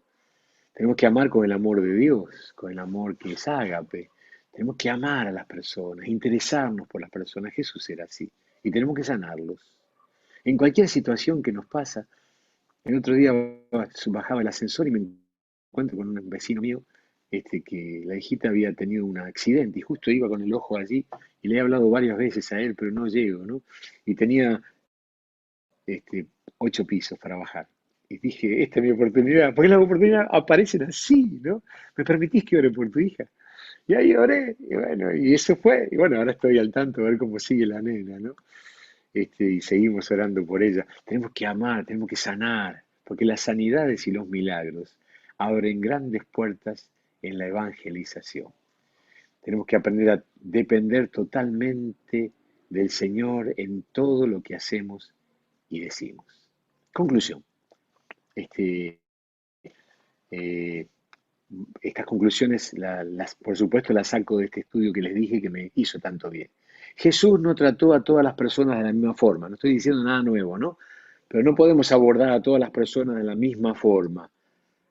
Tenemos que amar con el amor de Dios, con el amor que es ágape. Tenemos que amar a las personas, interesarnos por las personas. Jesús era así. Y tenemos que sanarlos. En cualquier situación que nos pasa, el otro día bajaba el ascensor y me encuentro con un vecino mío, que la hijita había tenido un accidente y justo iba con el ojo allí y le he hablado varias veces a él, pero no llego, ¿no? Y tenía este, 8 pisos para bajar. Y dije, esta es mi oportunidad, porque las oportunidades aparecen así, ¿no? ¿Me permitís que ore por tu hija? Y ahí oré, y bueno, y eso fue, y bueno, ahora estoy al tanto de ver cómo sigue la nena, ¿no? Y seguimos orando por ella. Tenemos que amar, tenemos que sanar, porque las sanidades y los milagros abren grandes puertas en la evangelización. Tenemos que aprender a depender totalmente del Señor en todo lo que hacemos y decimos. Conclusión. Este, eh, estas conclusiones, por supuesto, las saco de este estudio que les dije que me hizo tanto bien. Jesús no trató a todas las personas de la misma forma. No estoy diciendo nada nuevo, ¿no? Pero no podemos abordar a todas las personas de la misma forma.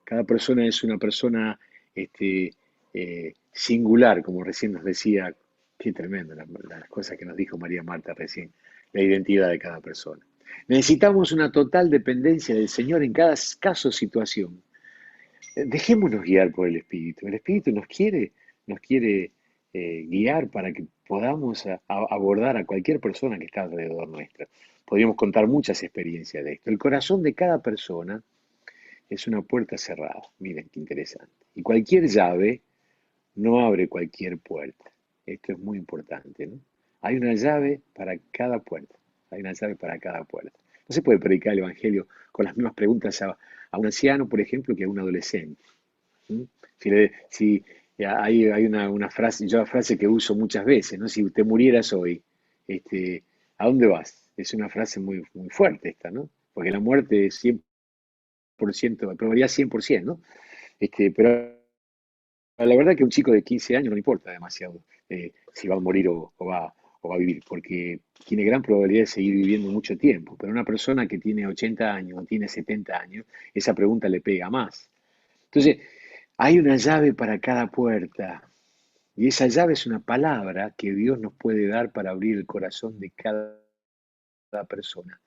Cada persona es una persona singular, como recién nos decía. Qué tremendo las cosas que nos dijo María Marta recién, la identidad de cada persona. Necesitamos una total dependencia del Señor en cada caso o situación. Dejémonos guiar por el Espíritu. El Espíritu nos quiere guiar para que podamos abordar a cualquier persona que está alrededor nuestra. Podríamos contar muchas experiencias de esto. El corazón de cada persona es una puerta cerrada. Miren qué interesante. Y cualquier llave no abre cualquier puerta. Esto es muy importante, ¿no? Hay una llave para cada puerta. Hay una llave para cada puerta. No se puede predicar el Evangelio con las mismas preguntas a un anciano, por ejemplo, que a un adolescente. ¿Mm? Hay una frase, yo la frase que uso muchas veces, ¿no? Si te murieras hoy, ¿a dónde vas? Es una frase muy, muy fuerte esta, ¿no? Porque la muerte es 100%, probabilidad 100%, ¿no? Pero la verdad que a un chico de 15 años no le importa demasiado si va a morir o va a vivir, porque tiene gran probabilidad de seguir viviendo mucho tiempo. Pero una persona que tiene 80 años o tiene 70 años, esa pregunta le pega más. Entonces, hay una llave para cada puerta. Y esa llave es una palabra que Dios nos puede dar para abrir el corazón de cada persona.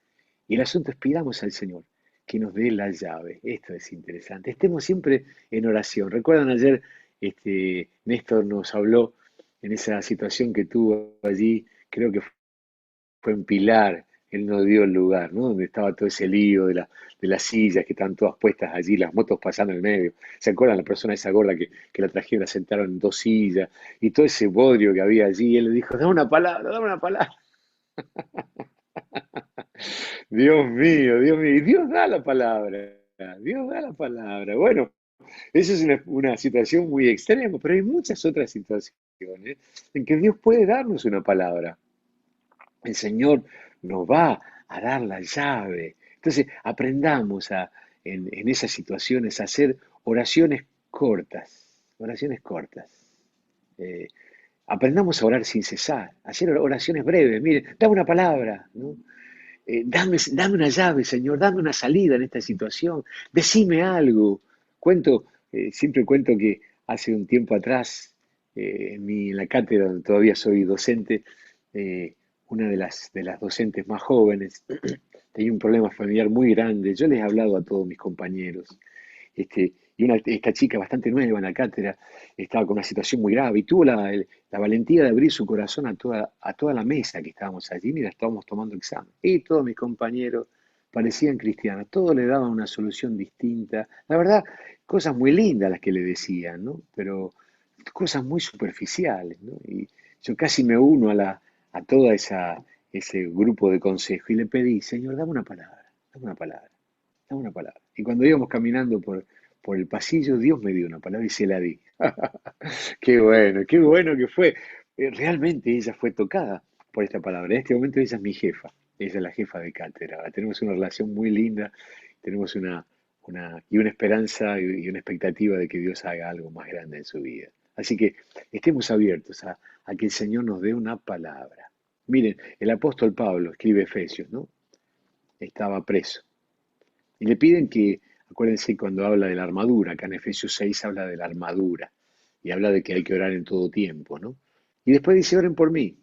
Y el asunto es pidamos al Señor que nos dé la llave. Esto es interesante. Estemos siempre en oración. ¿Recuerdan ayer Néstor nos habló en esa situación que tuvo allí? Creo que fue en Pilar, él nos dio el lugar, ¿no? Donde estaba todo ese lío de las sillas que estaban todas puestas allí, las motos pasando en el medio. ¿Se acuerdan la persona esa gorda que la trajeron, la sentaron en 2 sillas y todo ese bodrio que había allí? Y él le dijo, dame una palabra, dame una palabra. Dios mío, Dios mío. Y Dios da la palabra. Dios da la palabra. Bueno, esa es una situación muy extrema, pero hay muchas otras situaciones en que Dios puede darnos una palabra. El Señor nos va a dar la llave. Entonces, aprendamos en esas situaciones a hacer oraciones cortas, oraciones cortas. Eh, Aprendamos a orar sin cesar, a hacer oraciones breves. Mire, dame una palabra, ¿no? Dame una llave, Señor, dame una salida en esta situación, decime algo. Siempre cuento que hace un tiempo atrás, en la cátedra donde todavía soy docente, una de las docentes más jóvenes tenía un problema familiar muy grande. Yo les he hablado a todos mis compañeros. Esta chica bastante nueva en la cátedra estaba con una situación muy grave y tuvo la valentía de abrir su corazón a toda la mesa que estábamos allí. Mira, estábamos tomando examen. Y todos mis compañeros parecían cristianos, todos le daban una solución distinta. La verdad, cosas muy lindas las que le decían, ¿no? Pero cosas muy superficiales, ¿no? Y yo casi me uno a todo ese grupo de consejo y le pedí, Señor, dame una palabra, dame una palabra, dame una palabra. Y cuando íbamos caminando por el pasillo, Dios me dio una palabra y se la di. Qué bueno que fue. Realmente ella fue tocada por esta palabra. En este momento ella es mi jefa, ella es la jefa de cátedra. Tenemos una relación muy linda, tenemos y una esperanza y una expectativa de que Dios haga algo más grande en su vida. Así que estemos abiertos a que el Señor nos dé una palabra. Miren, el apóstol Pablo escribe Efesios, ¿no? Estaba preso. Y le piden que, acuérdense cuando habla de la armadura, acá en Efesios 6 habla de la armadura y habla de que hay que orar en todo tiempo, ¿no? Y después dice, oren por mí,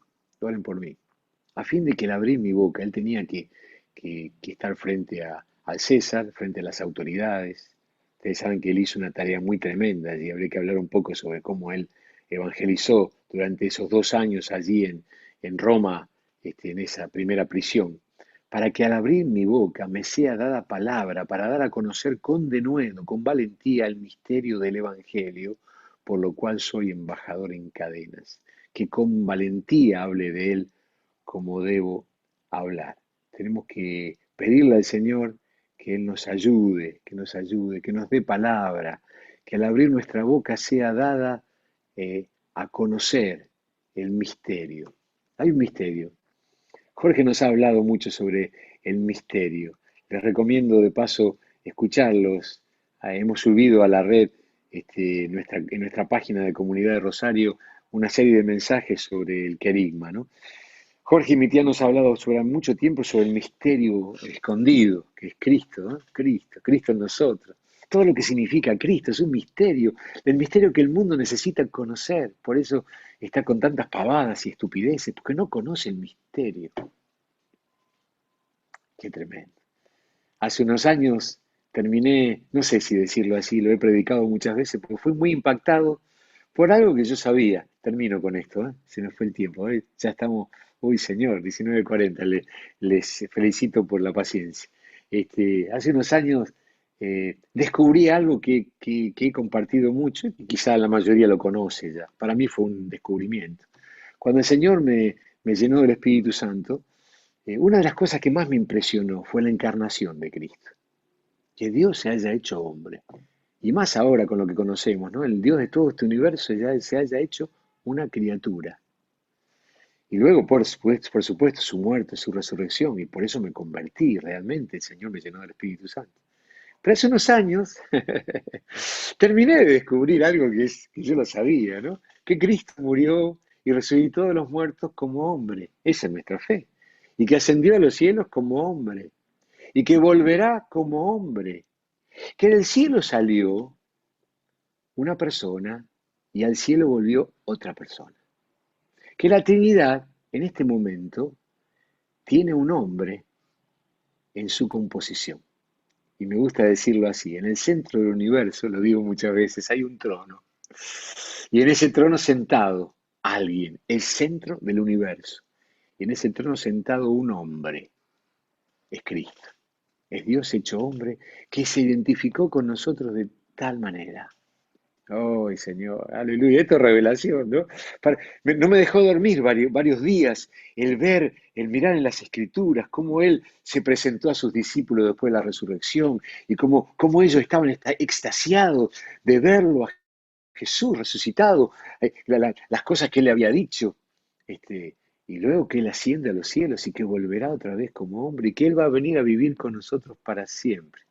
a fin de que al abrir mi boca, él tenía que estar frente al César, frente a las autoridades. Ustedes saben que él hizo una tarea muy tremenda y habría que hablar un poco sobre cómo él evangelizó durante esos 2 años allí en Roma, en esa primera prisión, para que al abrir mi boca me sea dada palabra para dar a conocer con denuedo, con valentía el misterio del Evangelio, por lo cual soy embajador en cadenas, que con valentía hable de él como debo hablar. Tenemos que pedirle al Señor que Él que nos dé palabra, que al abrir nuestra boca sea dada a conocer el misterio. Hay un misterio. Jorge nos ha hablado mucho sobre el misterio. Les recomiendo de paso escucharlos. Hemos subido a la red en nuestra página de Comunidad de Rosario una serie de mensajes sobre el querigma, ¿no? Jorge Mitián nos ha hablado sobre mucho tiempo sobre el misterio escondido, que es Cristo, ¿no? Cristo en nosotros. Todo lo que significa Cristo es un misterio, el misterio que el mundo necesita conocer. Por eso está con tantas pavadas y estupideces, porque no conoce el misterio. Qué tremendo. Hace unos años terminé, no sé si decirlo así, lo he predicado muchas veces, porque fui muy impactado por algo que yo sabía. Termino con esto, ¿eh? Se nos fue el tiempo, ¿eh? Ya estamos, uy señor, 19:40, les felicito por la paciencia. Hace unos años descubrí algo que he compartido mucho y quizá la mayoría lo conoce ya. Para mí fue un descubrimiento. Cuando el Señor me llenó del Espíritu Santo, una de las cosas que más me impresionó fue la encarnación de Cristo, que Dios se haya hecho hombre. Y más ahora con lo que conocemos, ¿no? El Dios de todo este universo ya se haya hecho una criatura. Y luego, por supuesto, su muerte, su resurrección, y por eso me convertí realmente, el Señor me llenó del Espíritu Santo. Pero hace unos años terminé de descubrir algo que yo lo sabía, ¿no? Que Cristo murió y resucitó de los muertos como hombre. Esa es nuestra fe. Y que ascendió a los cielos como hombre. Y que volverá como hombre. Que del cielo salió una persona y al cielo volvió otra persona. Que la Trinidad, en este momento, tiene un hombre en su composición. Y me gusta decirlo así, en el centro del universo, lo digo muchas veces, hay un trono. Y en ese trono sentado, alguien, el centro del universo. Y en ese trono sentado un hombre, es Cristo. Es Dios hecho hombre que se identificó con nosotros de tal manera. ¡Ay, Señor! Aleluya. Esto es revelación, ¿no? No me dejó dormir varios días el mirar en las Escrituras, cómo Él se presentó a sus discípulos después de la resurrección y cómo ellos estaban extasiados de verlo a Jesús resucitado, las cosas que Él le había dicho. Y luego que Él asciende a los cielos y que volverá otra vez como hombre y que Él va a venir a vivir con nosotros para siempre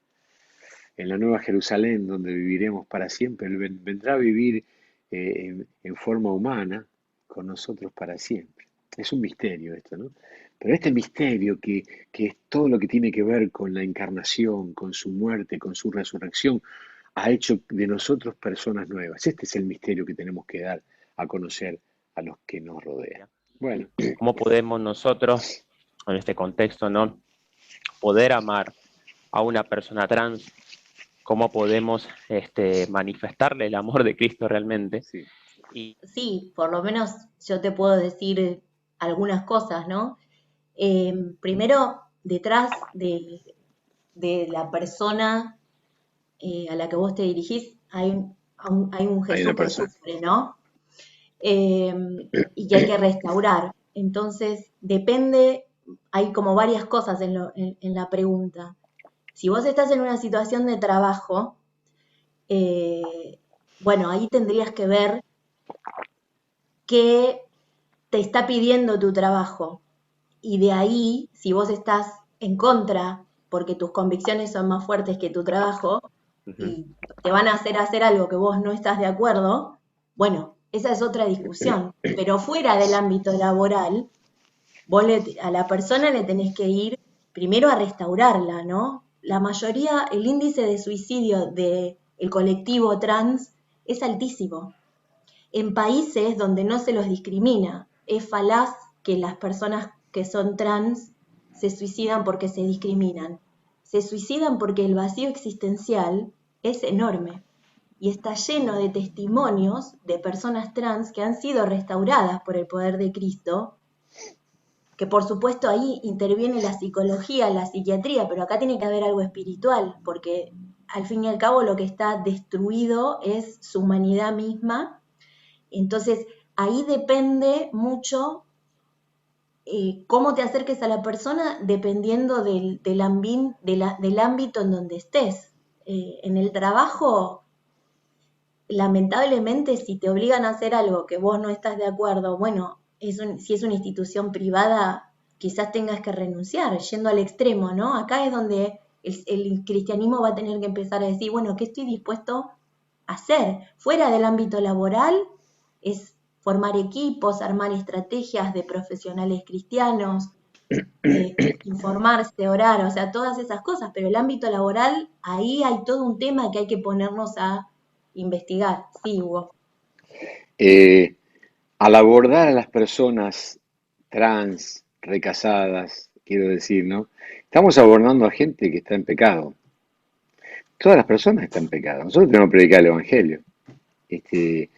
en la Nueva Jerusalén, donde viviremos para siempre. Él vendrá a vivir en forma humana con nosotros para siempre. Es un misterio esto, ¿no? Pero este misterio que es todo lo que tiene que ver con la encarnación, con su muerte, con su resurrección, ha hecho de nosotros personas nuevas. Este es el misterio que tenemos que dar a conocer a los que nos rodean. Bueno, ¿Cómo podemos nosotros, en este contexto, ¿no?, poder amar a una persona trans? ¿Cómo podemos manifestarle el amor de Cristo realmente? sí. Y Sí, por lo menos yo te puedo decir algunas cosas, ¿no? Primero, detrás de la persona a la que vos te dirigís hay un Hay Jesús una que persona. sufre, ¿no? Eh, y que hay que restaurar. Entonces, depende, hay como varias cosas en la pregunta. Si vos estás en una situación de trabajo, Bueno, ahí tendrías que ver qué te está pidiendo tu trabajo. Y de ahí, si vos estás en contra, porque tus convicciones son más fuertes que tu trabajo, Ujú. y te van a hacer algo que vos no estás de acuerdo, bueno, esa es otra discusión. Pero fuera del ámbito laboral, a la persona le tenés que ir primero a restaurarla, ¿no? La mayoría, el índice de suicidio del colectivo trans es altísimo. En países donde no se los discrimina, es falaz que las personas que son trans se suicidan porque se discriminan. Se suicidan porque el vacío existencial es enorme y está lleno de testimonios de personas trans que han sido restauradas por el poder de Cristo, que por supuesto ahí interviene la psicología, la psiquiatría, pero acá tiene que haber algo espiritual, porque al fin y al cabo lo que está destruido es su humanidad misma. Entonces, ahí depende mucho cómo te acerques a la persona dependiendo del ámbito en donde estés. En el trabajo, lamentablemente, si te obligan a hacer algo que vos no estás de acuerdo, bueno, si es una institución privada, quizás tengas que renunciar, yendo al extremo, ¿no? Acá es donde el cristianismo va a tener que empezar a decir, bueno, ¿qué estoy dispuesto a hacer? Fuera del ámbito laboral es formar equipos, armar estrategias de profesionales cristianos, informarse, orar, o sea, todas esas cosas, pero el ámbito laboral, ahí hay todo un tema que hay que ponernos a investigar. Sí, Hugo. Eh, Al abordar a las personas trans, recasadas, quiero decir, ¿no? Estamos abordando a gente que está en pecado. Todas las personas están en pecado. Nosotros tenemos que predicar el Evangelio. Este,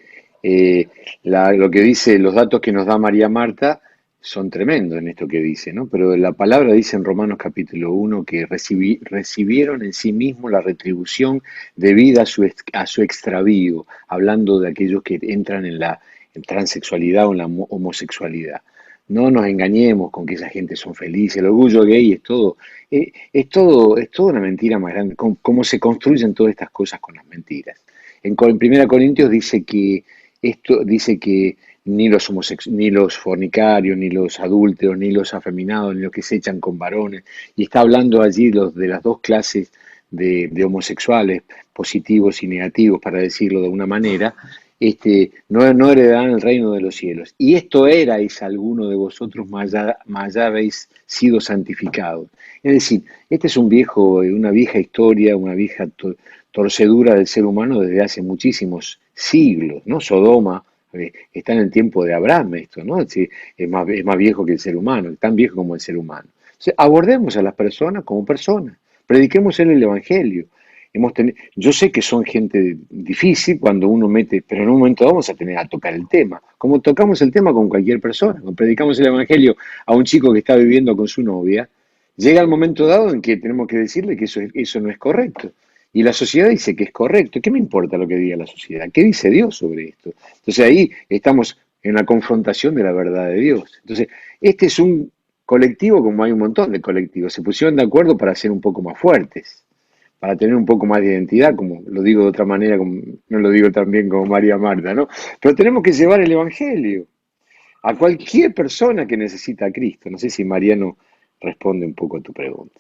lo que dice, los datos que nos da María Marta son tremendos en esto que dice, ¿no? Pero la palabra dice en Romanos capítulo 1 que recibieron en sí mismos la retribución debida a su extravío, hablando de aquellos que entran en la transexualidad o en la homosexualidad. No nos engañemos con que esa gente son felices, el orgullo gay es todo una mentira más grande, cómo se construyen todas estas cosas con las mentiras. En 1 Corintios dice que ni los fornicarios, ni los adúlteros, ni los afeminados, ni los que se echan con varones, y está hablando allí de las dos clases de homosexuales, positivos y negativos, para decirlo de una manera, no heredarán el reino de los cielos. Y esto erais alguno de vosotros, más ya habéis sido santificados. Es decir, este es una vieja historia, una vieja torcedura del ser humano desde hace muchísimos siglos, ¿no? Sodoma está en el tiempo de Abraham esto, ¿no? Es más viejo que el ser humano, tan viejo como el ser humano. Entonces, abordemos a las personas como personas, prediquemos el Evangelio. Yo sé que son gente difícil cuando uno mete, pero en un momento vamos a tener a tocar el tema, como tocamos el tema con cualquier persona, cuando predicamos el Evangelio a un chico que está viviendo con su novia, llega el momento dado en que tenemos que decirle que eso no es correcto. Y la sociedad dice que es correcto. ¿Qué me importa lo que diga la sociedad? ¿Qué dice Dios sobre esto? Entonces ahí estamos en la confrontación de la verdad de Dios. Entonces, este es un colectivo como hay un montón de colectivos. Se pusieron de acuerdo para ser un poco más fuertes, para tener un poco más de identidad, como lo digo de otra manera, como, no lo digo tan bien como María Marta, ¿no? Pero tenemos que llevar el Evangelio a cualquier persona que necesita a Cristo. No sé si Mariano responde un poco a tu pregunta.